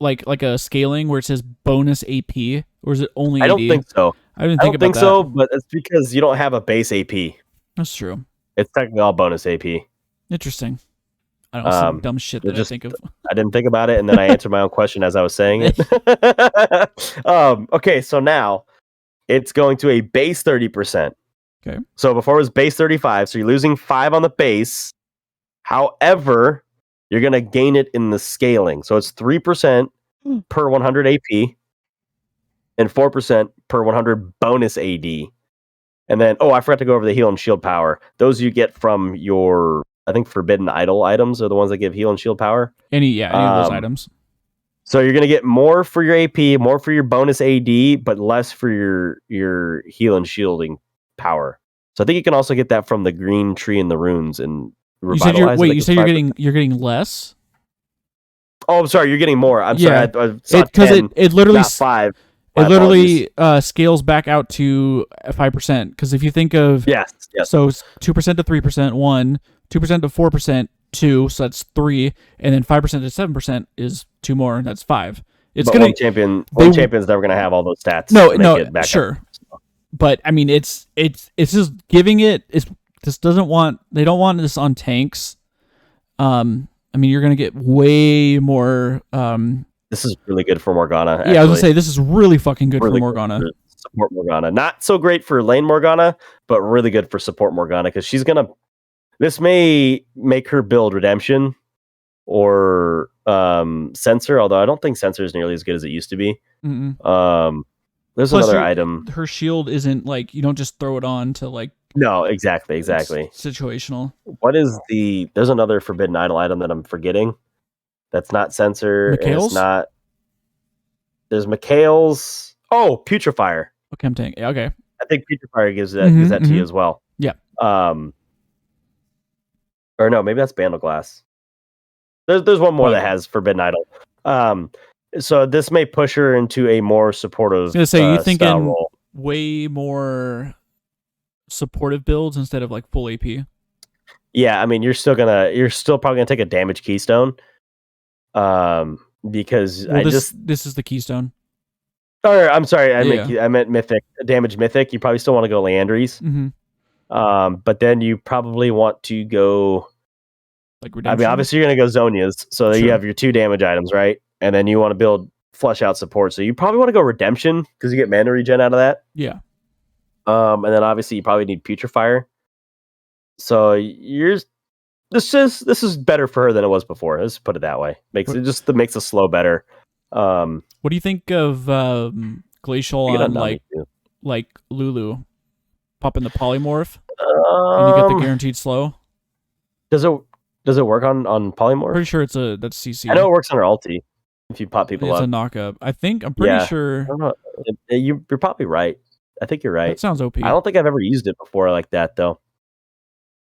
like a scaling where it says bonus AP, or is it only AD? I don't think so. I didn't think about that. so, but it's because you don't have a base AP. That's true. It's technically all bonus AP. Interesting. I don't know, some dumb shit that I think of. I didn't think about it, and then I answered my own question as I was saying it. Okay, so now it's going to a base 30%. Okay. So before it was base 35, so you're losing 5 on the base. However, you're going to gain it in the scaling. So it's 3% per 100 AP and 4% per 100 bonus AD. And then, I forgot to go over the heal and shield power. Those you get from your, I think, Forbidden Idol items are the ones that give heal and shield power. Any of those items. So you're going to get more for your AP, more for your bonus AD, but less for your heal and shielding power. So I think you can also get that from the green tree and the runes and revitalize. You said you're getting less? Oh, I'm sorry, you're getting more. I'm sorry. Because it literally 5. It literally scales back out to 5%. Because if you think of yes, so 2% to 3%, 1, 2% to 4%, 2, so that's 3, and then 5% to 7% is 2 more, and that's 5. It's but gonna one champion's never gonna have all those stats. No, sure. But I mean, it's just giving it. They don't want this on tanks. I mean, you're gonna get way more. This is really good for Morgana. Actually. Yeah, I was gonna say this is really fucking good for Morgana. Good for support Morgana, not so great for lane Morgana, but really good for support Morgana because she's gonna. This may make her build Redemption or Sensor, although I don't think Sensor is nearly as good as it used to be. There's Plus another item. Her shield isn't like you don't just throw it on to like. No, exactly. Situational. What is there's another Forbidden Idol item that I'm forgetting. That's not Sensor. It's not. There's Mikhail's. Oh, Putrefier. Okay, I'm taking. Okay. I think Putrefier gives that to you as well. Yeah. Or no, maybe that's Bandle Glass. There's one more that has Forbidden Idol. So this may push her into a more supportive. I was gonna say, you thinking role. Way more supportive builds instead of like full AP. Yeah, I mean, you're still probably gonna take a damage keystone. Because this is the keystone. Or I'm sorry, I meant mythic, damage mythic. You probably still want to go Leandries. Mm-hmm. But then you probably want to go like Redemption. I mean, obviously you're gonna go Zonia's, so you have your 2 damage items, right? And then you want to build flesh out support. So you probably want to go Redemption because you get mana regen out of that. Yeah. And then obviously you probably need Putrefier. So this is better for her than it was before. Let's put it that way. Makes the slow better. What do you think of Glacial on like Lulu? Pop in the polymorph and you get the guaranteed slow. Does it work on polymorph? Pretty sure that's CC. I know it works on her ulti if you pop people up. It's a knock-up. I'm pretty sure. I don't know. You're probably right. I think you're right. That sounds OP. I don't think I've ever used it before like that though.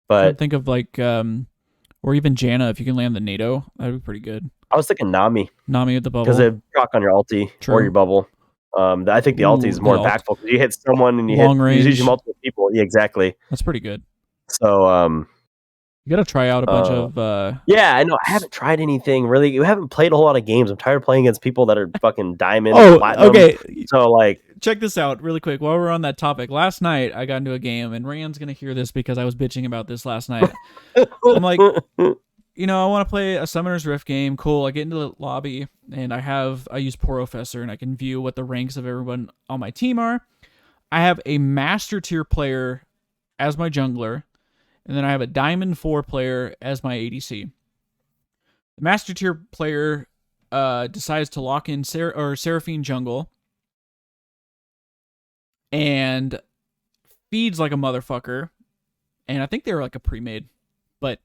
But think of like or even Janna, if you can land the NATO, that'd be pretty good. I was thinking Nami with the bubble because it proc on your ulti or your bubble. I think the ulti is more impactful because you hit someone and you use multiple people. Yeah, exactly. That's pretty good. So you gotta try out a bunch of. Yeah, I know. I haven't tried anything really. You haven't played a whole lot of games. I'm tired of playing against people that are fucking diamond. Platinum. Okay. So like, check this out really quick. While we're on that topic, last night I got into a game, and Rand's gonna hear this because I was bitching about this last night. I'm like, I want to play a Summoner's Rift game. Cool. I get into the lobby, and I use Professor, and I can view what the ranks of everyone on my team are. I have a Master Tier player as my jungler. And then I have a Diamond 4 player as my ADC. The Master Tier player decides to lock in Seraphine jungle and feeds like a motherfucker. And I think they were like a pre-made, but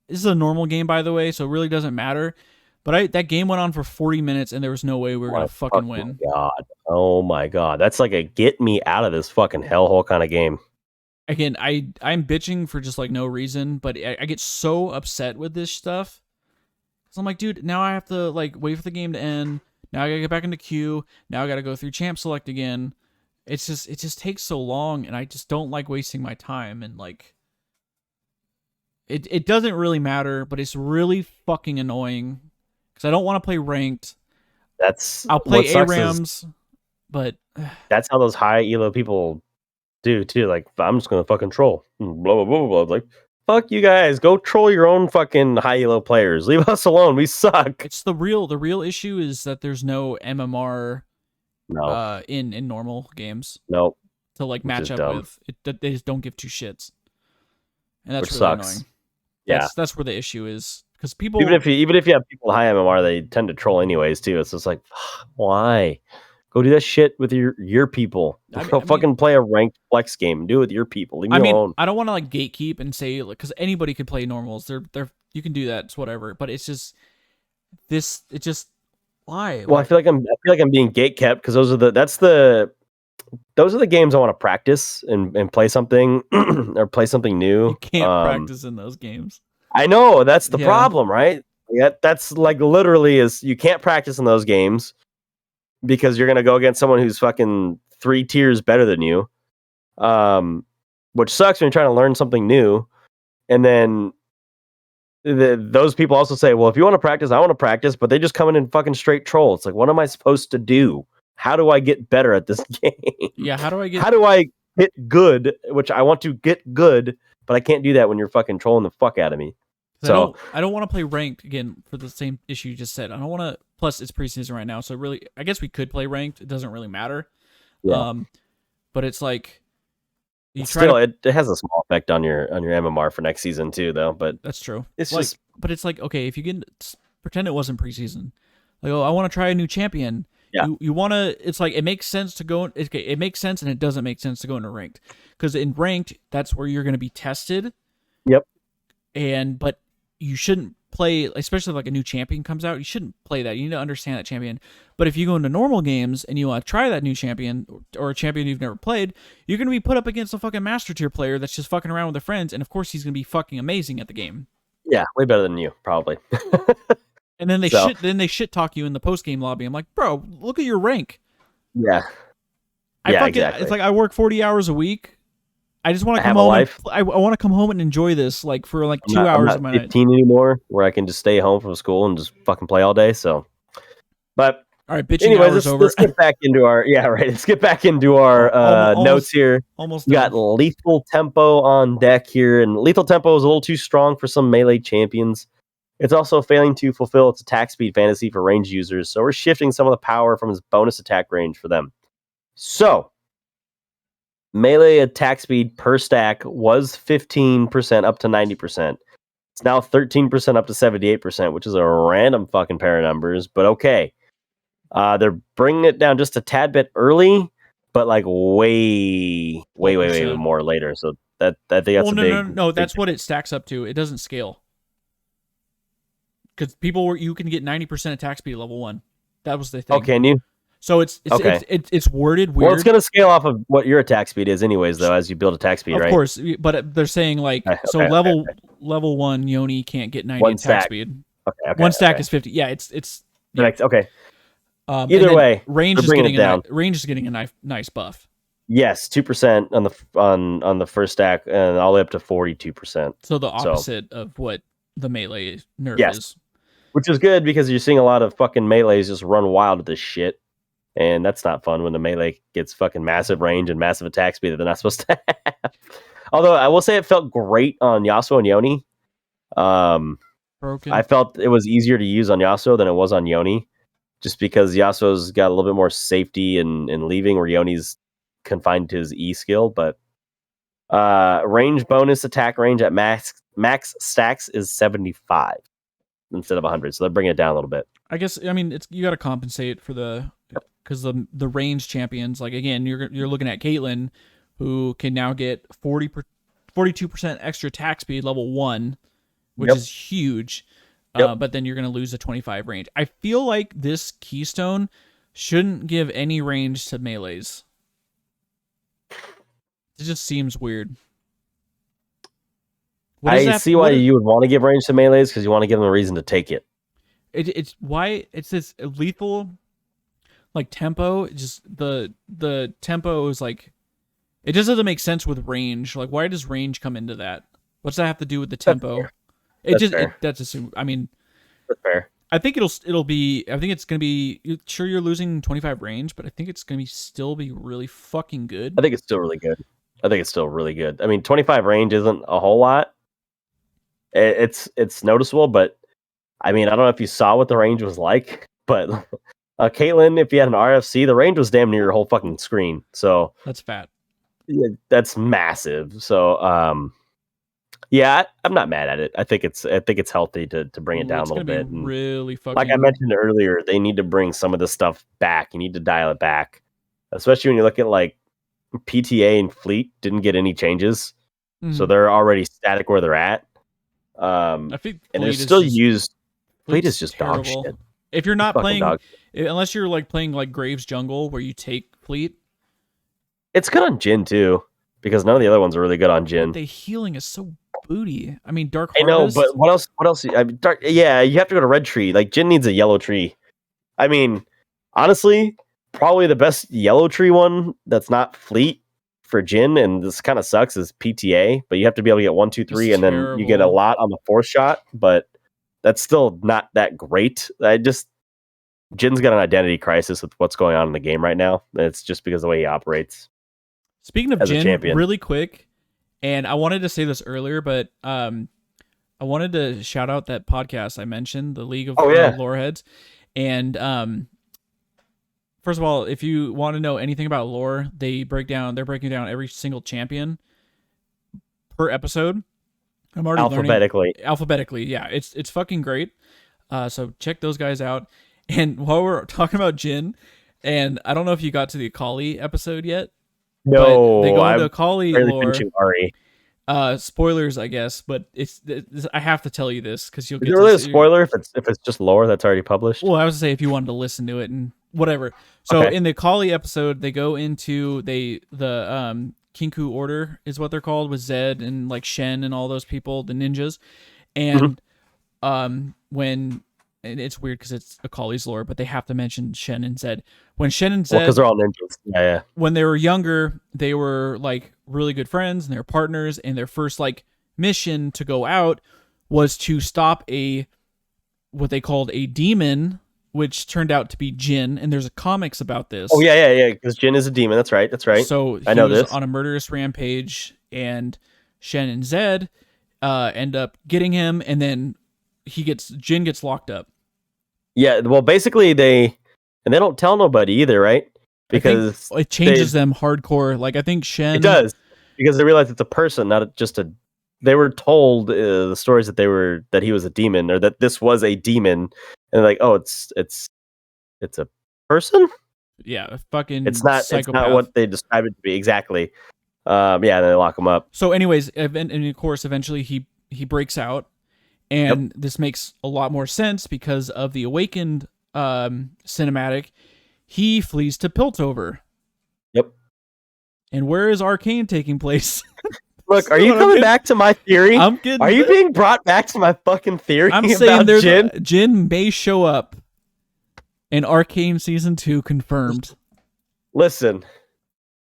this is a normal game, by the way, so it really doesn't matter. But that game went on for 40 minutes, and there was no way we were gonna fucking win. God. Oh my god, that's like a get me out of this fucking hellhole kind of game. Again, I'm bitching for just like no reason, but I get so upset with this stuff. So I'm like, dude, now I have to like wait for the game to end. Now I gotta get back into queue. Now I gotta go through champ select again. It just takes so long, and I just don't like wasting my time. And like, it doesn't really matter, but it's really fucking annoying because I don't want to play ranked. I'll play ARAMs, but that's how those high elo people do too. Like, I'm just gonna fucking troll. Blah blah blah blah. Like, fuck you guys. Go troll your own fucking high elo players. Leave us alone. We suck. It's the real issue is that there's no MMR in normal games. Nope. To like match up with. They just don't give two shits. And that's really sucks. Annoying. That's where the issue is. Because people even if you have people high MMR, they tend to troll anyways too. It's just like, why? Go do that shit with your people. Fucking play a ranked flex game. Do it with your people. Leave me alone. I don't want to like gatekeep and say because anybody could play normals. They're you can do that. It's whatever. But it's just this. It just why? Well, I feel like I'm being gatekept because those are the games I want to practice and play something or play something new. You can't practice in those games. I know that's the problem, right? Yeah, that's like literally is you can't practice in those games because you're gonna go against someone who's fucking 3 tiers better than you, which sucks when you're trying to learn something new. And then those people also say, "Well, if you want to practice, I want to practice," but they just come in and fucking straight troll. It's like, what am I supposed to do? How do I get better at this game? Yeah, how do I get good? Which I want to get good, but I can't do that when you're fucking trolling the fuck out of me. So I don't want to play ranked again for the same issue you just said. I don't want to. Plus, it's preseason right now, so really, I guess we could play ranked. It doesn't really matter. Yeah. But it's like it has a small effect on your MMR for next season too, though. But that's true. It's like, just, but it's like okay, if you can pretend it wasn't preseason, like I want to try a new champion. Yeah. You want to. It's like it makes sense to go. It makes sense, and it doesn't make sense to go into ranked because in ranked, that's where you're going to be tested. Yep. But you shouldn't play, especially if like a new champion comes out. You shouldn't play that. You need to understand that champion. But if you go into normal games and you want to try that new champion or a champion you've never played, you're going to be put up against a fucking master tier player that's just fucking around with their friends, and of course he's going to be fucking amazing at the game. Yeah, way better than you, probably. And then they shit talk you in the post game lobby. I'm like, bro, look at your rank. Yeah. Exactly. It's like I work 40 hours a week. I just want to come home. I want to come home and enjoy this, like for like 2 hours of my night. 15 anymore, where I can just stay home from school and just fucking play all day. So, but all right, bitching hours over. Let's get back into our Let's get back into our notes here. Almost we got lethal tempo on deck here, and lethal tempo is a little too strong for some melee champions. It's also failing to fulfill its attack speed fantasy for ranged users, so we're shifting some of the power from its bonus attack range for them. So, melee attack speed per stack was 15% up to 90%. It's now 13% up to 78%, which is a random fucking pair of numbers, but okay. They're bringing it down just a tad bit early, but like way more later. So I think that's no. That's what it stacks up to. It doesn't scale. Because you can get 90% attack speed at level 1. That was the thing. Oh, can you? So it's worded weird. Well, it's going to scale off of what your attack speed is anyways, though, as you build attack speed, right? Of course, but they're saying like, level 1 Yoni can't get 90 attack speed. Okay, one stack is 50. Yeah, it's... Yeah. Okay. Either way, range is getting a nice buff. Yes, 2% on the first stack, and all the way up to 42%. So the opposite of what the melee nerf is. Which is good because you're seeing a lot of fucking melees just run wild with this shit. And that's not fun when the melee gets fucking massive range and massive attack speed that they're not supposed to have. Although I will say it felt great on Yasuo and Yoni. I felt it was easier to use on Yasuo than it was on Yoni. Just because Yasuo's got a little bit more safety in leaving, where Yoni's confined to his E skill. But range bonus attack range at max stacks is 75. instead of 100. So they're bringing it down a little bit. I guess, I mean, you got to compensate for because the range champions, like, again, you're looking at Caitlyn, who can now get 42% extra attack speed level 1, which is huge. But then you're going to lose a 25 range. I feel like this keystone shouldn't give any range to melees. It just seems weird. I see why you would want to give range to melees, because you want to give them a reason to take it. It's why it's this lethal, like, tempo. Just the tempo is like, it just doesn't make sense with range. Like, why does range come into that? What's that have to do with the tempo? That's assumed. I mean, that's fair. I think it'll be. I think it's gonna be. Sure, you're losing 25 range, but I think it's gonna still be really fucking good. I think it's still really good. I mean, 25 range isn't a whole lot. It's noticeable, but I mean, I don't know if you saw what the range was like, but Caitlyn, if you had an RFC, the range was damn near your whole fucking screen. So that's fat. Yeah, that's massive. So, yeah, I'm not mad at it. I think it's healthy to bring it down a little bit. And really fucking. Like I mentioned earlier, they need to bring some of this stuff back. You need to dial it back, especially when you look at like PTA and Fleet didn't get any changes, so they're already static where they're at. I think and they're still used. Fleet is just terrible. dog shit. If you're not playing, unless you're like playing like Graves Jungle, where you take Fleet, it's good on Jhin too, because none of the other ones are really good on Jhin. The healing is so booty. I mean, Dark Harvest. I know, but what else? I mean, yeah, you have to go to red tree. Like Jhin needs a yellow tree. I mean, honestly, probably the best yellow tree one that's not Fleet for Jhin, and this kind of sucks, is PTA. But you have to be able to get 1, 2, 3, and then you get a lot on the 4th shot. But that's still not that great. Jin's got an identity crisis with what's going on in the game right now. And it's just because of the way he operates. Speaking of Jhin, really quick, and I wanted to say this earlier, but I wanted to shout out that podcast I mentioned, the League of Loreheads. And first of all, if you want to know anything about lore, they're breaking down every single champion per episode. I'm already alphabetically. Yeah, it's fucking great. So check those guys out. And while we're talking about Jhin, and I don't know if you got to the Akali episode yet. No, they go into Akali lore. Ari. Spoilers, I guess, but I have to tell you this because you'll get. Is it really a spoiler if it's just lore that's already published? Well, I was to say if you wanted to listen to it and whatever. So in the Akali episode, they go into the Kinku Order is what they're called, with Zed and like Shen and all those people, the ninjas, and when. And it's weird because it's Akali's lore, but they have to mention Shen and Zed. When Shen and Zed, because they're all ninjas. Yeah. When they were younger, they were like really good friends and they were partners. And their first like mission to go out was to stop what they called a demon, which turned out to be Jhin. And there's a comics about this. Oh yeah. Because Jhin is a demon. That's right. So I know this on a murderous rampage, and Shen and Zed end up getting him, and then Jhin gets locked up. Yeah, well, basically they don't tell nobody either, right? Because it changes them hardcore. Like I think Shen. It does, because they realize it's a person, not just a. They were told the stories that he was a demon, or that this was a demon, and they're like, oh, it's a person. Yeah, fucking. It's not. Psychopath. It's not what they describe it to be exactly. Yeah, then they lock him up. So, anyways, and of course, eventually he breaks out. And this makes a lot more sense because of the Awakened cinematic. He flees to Piltover. Yep. And where is Arcane taking place? Look, are you coming back to my theory? Are you being brought back to my fucking theory? I'm saying Jhin may show up in Arcane Season 2 confirmed. Listen,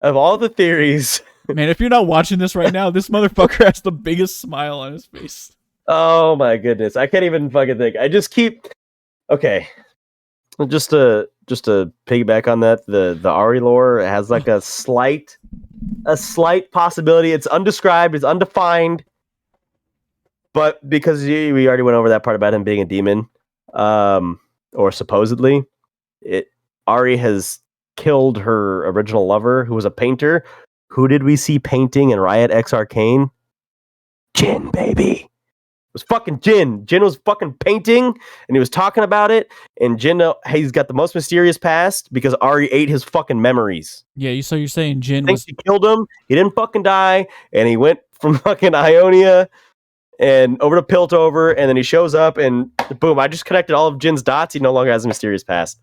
of all the theories... Man, if you're not watching this right now, this motherfucker has the biggest smile on his face. Oh my goodness, I can't even fucking think. I just keep just to piggyback on that, the Ari lore has like a slight possibility. It's undescribed, it's undefined, but because we already went over that part about him being a demon, or supposedly, Ari has killed her original lover, who was a painter. Who did we see painting in Riot X Arcane? Jhin, baby. was fucking Jin. Jin was fucking painting, and he was talking about it. And Jin, he's got the most mysterious past because Ari ate his fucking memories. Yeah, so you're saying Jin Thinks he killed him. He didn't fucking die, and he went from fucking Ionia and over to Piltover, and then he shows up, and boom! I just connected all of Jin's dots. He no longer has a mysterious past.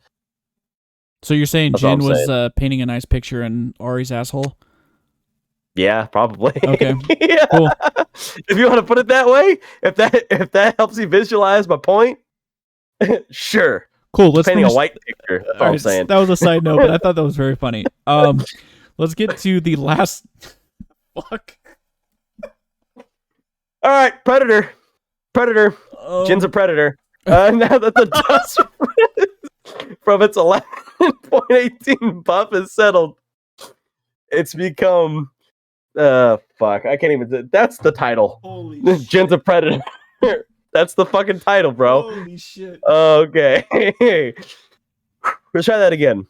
So you're saying Jin was painting a nice picture in Ari's asshole? Yeah, probably. Okay, yeah. Cool. If you want to put it that way, if that helps you visualize my point, sure. Cool. Let's painting a white picture. That's all I'm saying. That was a side note, but I thought that was very funny. Let's get to the last. Fuck. All right, Predator. Jin's a Predator. Now that the dust from its 11.18 buff is settled, it's become. Fuck. I can't even. That's the title. Holy Jin's a Predator. That's the fucking title, bro. Holy shit. Okay. Let's try that again.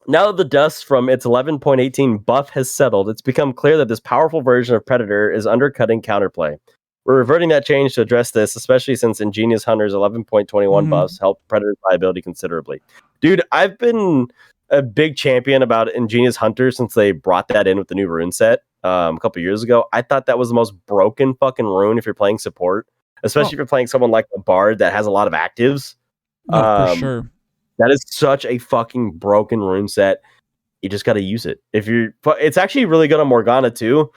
Now that the dust from its 11.18 buff has settled, it's become clear that this powerful version of Predator is undercutting counterplay. We're reverting that change to address this, especially since Ingenious Hunter's 11.21 buffs help Predator's viability considerably. Dude, I've been a big champion about Ingenious Hunter since they brought that in with the new rune set a couple years ago. I thought that was the most broken fucking rune if you're playing support, especially if you're playing someone like a Bard that has a lot of actives. For sure. That is such a fucking broken rune set. You just got to use it. It's actually really good on Morgana too.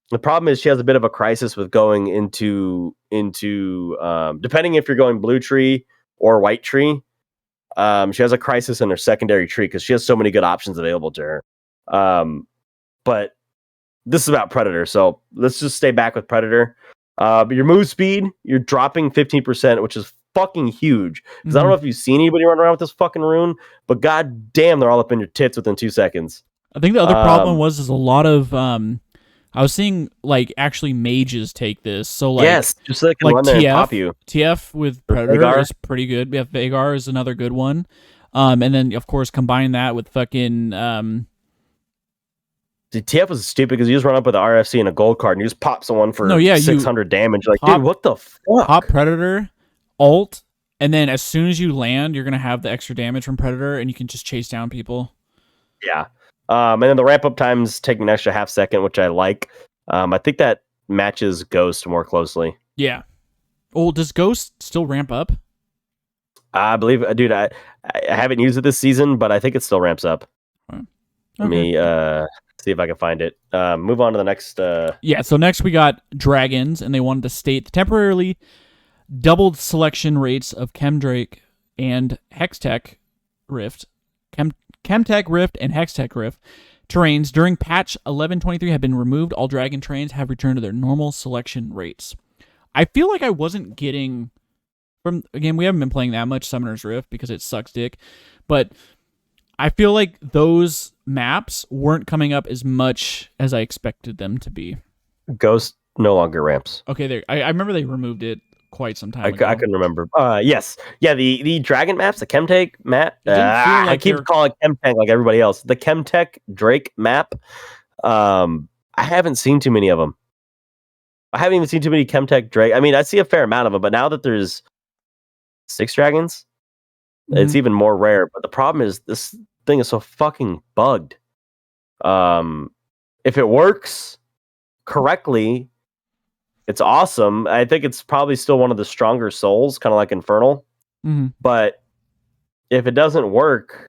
The problem is she has a bit of a crisis with going into depending if you're going blue tree or white tree. She has a crisis in her secondary tree because she has so many good options available to her. But this is about Predator, so let's just stay back with Predator. But your move speed, you're dropping 15%, which is fucking huge. Because I don't know if you've seen anybody run around with this fucking rune, but god damn, they're all up in your tits within 2 seconds. I think the other problem was a lot of I was seeing like actually mages take this. So like yes, just so they can run there and pop you. TF with Predator is pretty good. Yeah, Vagar is another good one. And then of course combine that with fucking the TF was stupid because you just run up with the RFC and a gold card and you just pop someone for 600 damage. Like, dude, what the fuck? Pop Predator, ult, and then as soon as you land, you're gonna have the extra damage from Predator, and you can just chase down people. Yeah. And then the ramp up times taking an extra half second, which I like. I think that matches Ghost more closely. Yeah. Oh, does Ghost still ramp up? I believe, dude. I haven't used it this season, but I think it still ramps up. Okay. Let me see if I can find it. Move on to the next. Yeah. So next we got Dragons, and they wanted to state the temporarily doubled selection rates of Chemdrake and Hextech Rift. Chemtech Rift and Hextech Rift terrains during patch 11.23 have been removed. All dragon terrains have returned to their normal selection rates. I feel like I wasn't getting again, we haven't been playing that much Summoner's Rift because it sucks dick, but I feel like those maps weren't coming up as much as I expected them to be. Ghost no longer ramps. Okay, I remember they removed it quite some time ago. I couldn't remember. Yes. Yeah, the dragon maps, the Chemtech map. Like I keep calling it Chemtech like everybody else. The Chemtech Drake map. I haven't seen too many of them. I haven't even seen too many Chemtech Drake. I mean, I see a fair amount of them, but now that there's 6 dragons, it's even more rare. But the problem is this thing is so fucking bugged. If it works correctly, it's awesome. I think it's probably still one of the stronger souls, kind of like Infernal. But if it doesn't work,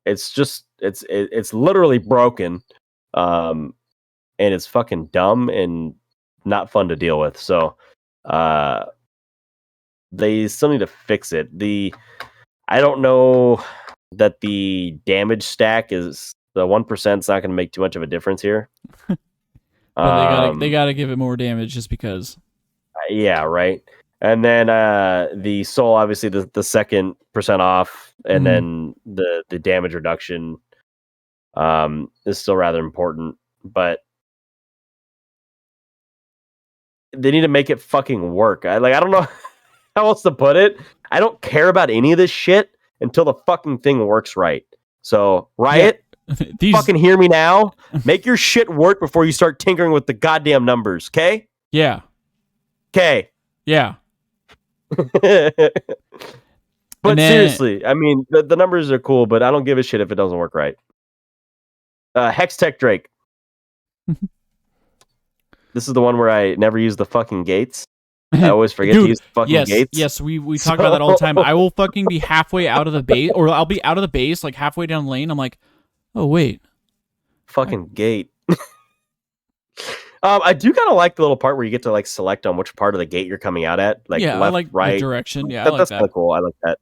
it's just it's literally broken, and it's fucking dumb and not fun to deal with. So they still need to fix it. I don't know that the damage stack is the 1%. It's not going to make too much of a difference here. But they gotta give it more damage just because. Yeah, right. And then the soul, obviously the second % off, and then the damage reduction is still rather important. But they need to make it fucking work. I don't know how else to put it. I don't care about any of this shit until the fucking thing works right. So Riot. Yeah. Fucking hear me now. Make your shit work before you start tinkering with the goddamn numbers, okay? Yeah. Okay. Yeah. But then, seriously, I mean, the numbers are cool, but I don't give a shit if it doesn't work right. Hextech Drake. This is the one where I never use the fucking gates. I always forget to use the fucking gates. Yes, we talk about that all the time. I will fucking be halfway out of the base, or I'll be out of the base, like halfway down lane. I'm like, oh wait, fucking gate. I do kind of like the little part where you get to like select on which part of the gate you're coming out at, like yeah, left, I like right, the direction. Yeah, I like that's that. kind of cool. I like that.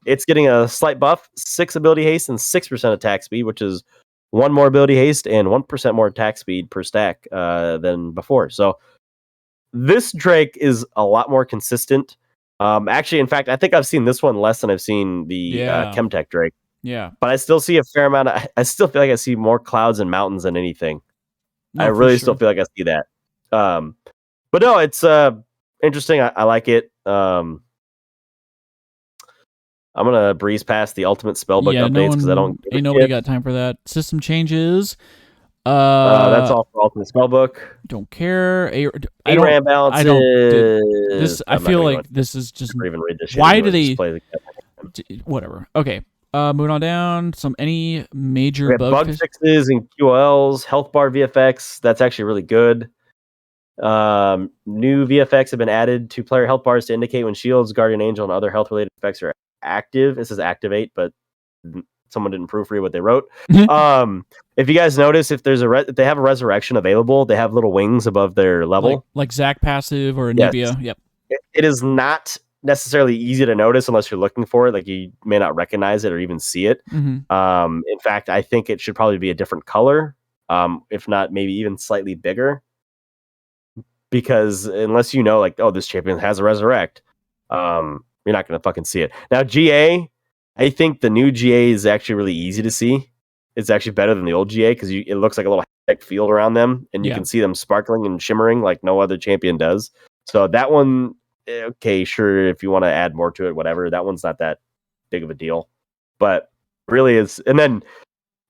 It's getting a slight buff, 6 ability haste and 6% attack speed, which is 1 more ability haste and 1% more attack speed per stack than before. So this Drake is a lot more consistent. Actually, in fact, I think I've seen this one less than I've seen the Chemtech Drake. Yeah, but I still see a fair amount of. I still feel like I see more clouds and mountains than anything. no, I really still feel like I see that. But no, it's interesting. I like it. I'm gonna breeze past the ultimate spellbook updates because I don't. Ain't nobody got time for that. System changes. That's all for ultimate spellbook. Don't care. I don't. I don't. This. I feel like this is just. Even read this shit. Why do they? Whatever. Okay. Moving on down. Any major bug fixes and QLs. Health bar VFX. That's actually really good. New VFX have been added to player health bars to indicate when shields, guardian angel, and other health related effects are active. This is activate, but someone didn't proofread what they wrote. If you guys notice, if there's if they have a resurrection available, they have little wings above their level, like Zac passive or Anivia. Yep. It is not necessarily easy to notice unless you're looking for it. Like you may not recognize it or even see it. Mm-hmm. In fact, I think it should probably be a different color, if not maybe even slightly bigger. Because unless you know, like, oh, this champion has a resurrect, you're not going to fucking see it. Now, GA, I think the new GA is actually really easy to see. It's actually better than the old GA because it looks like a little field around them, and you can see them sparkling and shimmering like no other champion does. So that one, okay, sure, if you want to add more to it, whatever. That one's not that big of a deal. But really is. And then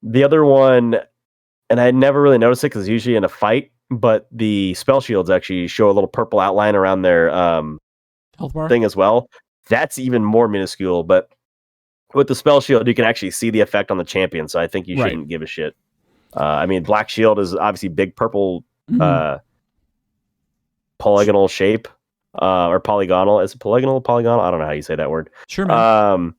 the other one, and I never really noticed it because it's usually in a fight, but the spell shields actually show a little purple outline around their health bar thing as well. That's even more minuscule, but with the spell shield, you can actually see the effect on the champion, so I think you shouldn't give a shit. I mean, Black Shield is obviously big purple polygonal shape, or polygonal. Is it polygonal? Polygonal? I don't know how you say that word. Sure, man.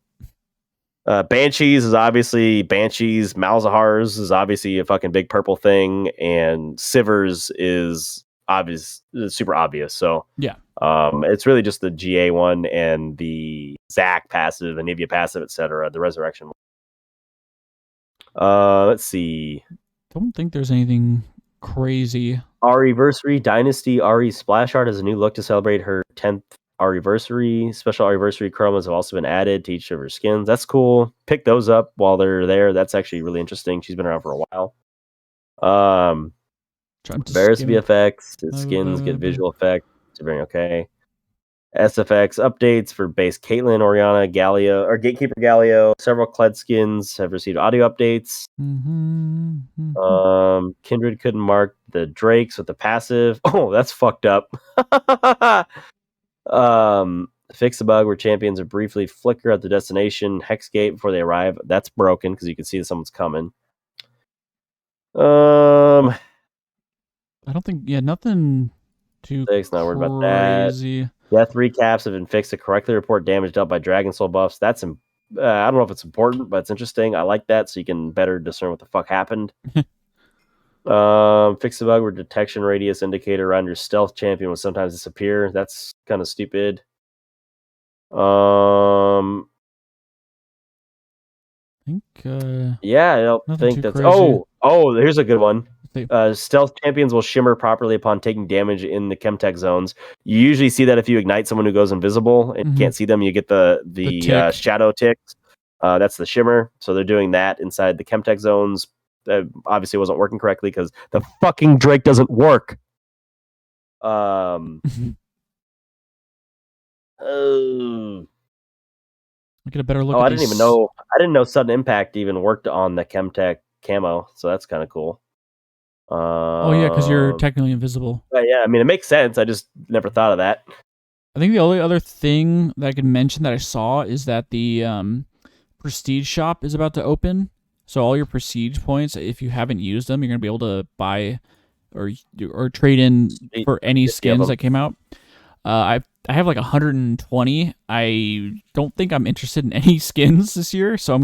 Banshees is obviously Banshees. Malzahar's is obviously a fucking big purple thing, and Sivers is obvious, super obvious. So yeah, it's really just the GA one and the Zac passive, Anivia passive, etc. The resurrection. Let's see. Don't think there's anything crazy. Ariversary Dynasty Ari Splash Art has a new look to celebrate her 10th Ariversary. Special Ariversary chromas have also been added to each of her skins. That's cool. Pick those up while they're there. That's actually really interesting. She's been around for a while. Varus VFX skins get visual effects. It's very okay. Sfx updates for base Caitlyn, Oriana, Galio, or Gatekeeper Galio. Several Kled skins have received audio updates. Kindred couldn't mark the Drakes with the passive. Oh, that's fucked up. Fix the bug where champions are briefly flicker at the destination Hexgate before they arrive. That's broken because you can see that someone's coming. I don't think nothing too crazy. Not worried about that. Death recaps have been fixed to correctly report damage dealt by Dragon Soul buffs. That's I don't know if it's important, but it's interesting. I like that, so you can better discern what the fuck happened. Fix the bug where detection radius indicator around your stealth champion will sometimes disappear. That's kind of stupid. I think yeah, I don't think that's crazy. Oh, here's a good one. Stealth champions will shimmer properly upon taking damage in the Chemtech zones. You usually see that if you ignite someone who goes invisible and you can't see them, you get the shadow ticks. That's the shimmer. So they're doing that inside the Chemtech zones. That obviously wasn't working correctly because the fucking Drake doesn't work. I get a better look. I didn't know sudden impact even worked on the Chemtech camo, so that's kind of cool. Oh yeah, because you're Um, technically invisible. yeah, I mean, it makes sense. I just never thought of that. I think the only other thing that I could mention that I saw is that the Prestige shop is about to open. So all your Prestige points, if you haven't used them, you're gonna be able to buy or trade in Sweet. for any 50 of skins them. that came out. I have like 120. I don't think I'm interested in any skins this year, so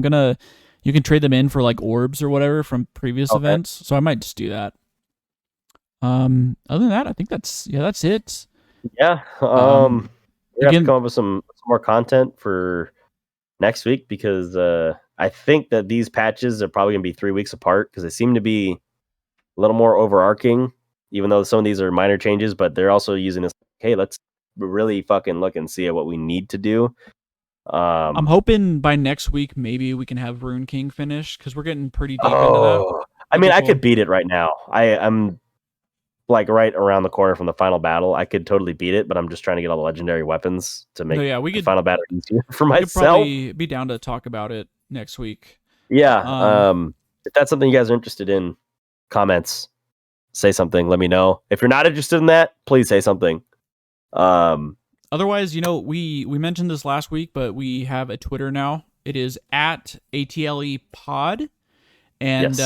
you can trade them in for like orbs or whatever from previous Okay. events. So I might just do that. Other than that, I think that's it. Yeah. Um, We have to again, come up with some more content for next week because I think that these patches are probably gonna be 3 weeks apart because they seem to be a little more overarching, even though some of these are minor changes, but they're also using this. Hey, let's really fucking look and see at what we need to do. I'm Um, hoping by next week maybe we can have Rune King finished because we're getting pretty deep into that. oh, I That'd mean, be I cool. could beat it right now. I'm like right around the corner from the final battle. I could totally beat it, but I'm just trying to get all the legendary weapons to No, make yeah, the final battle easier for we could myself. probably be down to talk about it next week. Yeah. Um, If that's something you guys are interested in, comments, say something. Let me know. If you're not interested in that, please say something. Otherwise, we mentioned this last week, but we have a Twitter now. It is at ATLE Pod, and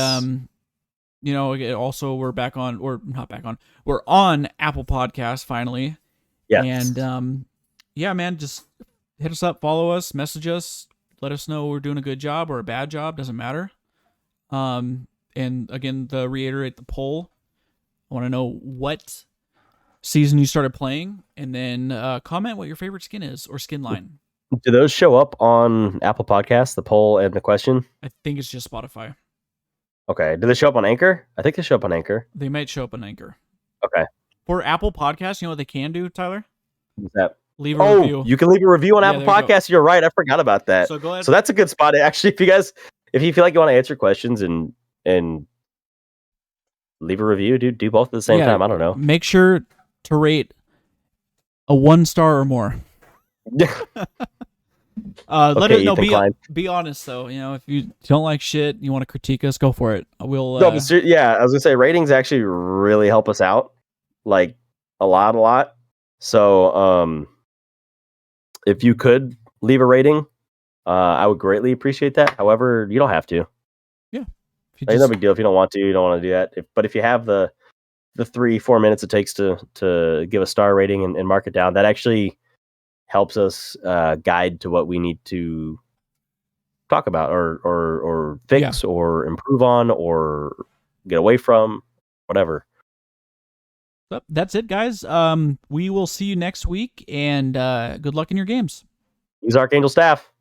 Yes. also we're back on, or not back on. We're on Apple Podcasts finally, Yes. and yeah, man, just hit us up, follow us, message us, let us know we're doing a good job or a bad job, doesn't matter. And again, to reiterate the poll, I want to know what season you started playing, and then comment what your favorite skin is or skin line. Do those show up on Apple Podcasts, the poll and the question? I think it's just Spotify. Okay. Do they show up on Anchor? I think they show up on Anchor. They might show up on Anchor. Okay. For Apple Podcasts, you know what they can do, Tyler? What's that? Leave a review. You can leave a review on Yeah, Apple there you go. Podcasts. You're right. I forgot about that. So go ahead. So that's a good spot. Actually, if you feel like you want to answer questions and leave a review, dude, do both at the same time. I don't know. Make sure to rate a 1-star or more. Let it be honest though. If you don't like shit, you want to critique us, go for it. We'll No, but yeah, I was gonna say ratings actually really help us out, like a lot. So if you could leave a rating, I would greatly appreciate that. However, you don't have to. Yeah, It's no big deal if you don't want to. You don't want to do that. But if you have the 3-4 minutes it takes to give a star rating and mark it down, that actually helps us guide to what we need to talk about or fix or improve on or get away from, whatever. That's it, guys. We will see you next week, and good luck in your games. Use Archangel staff.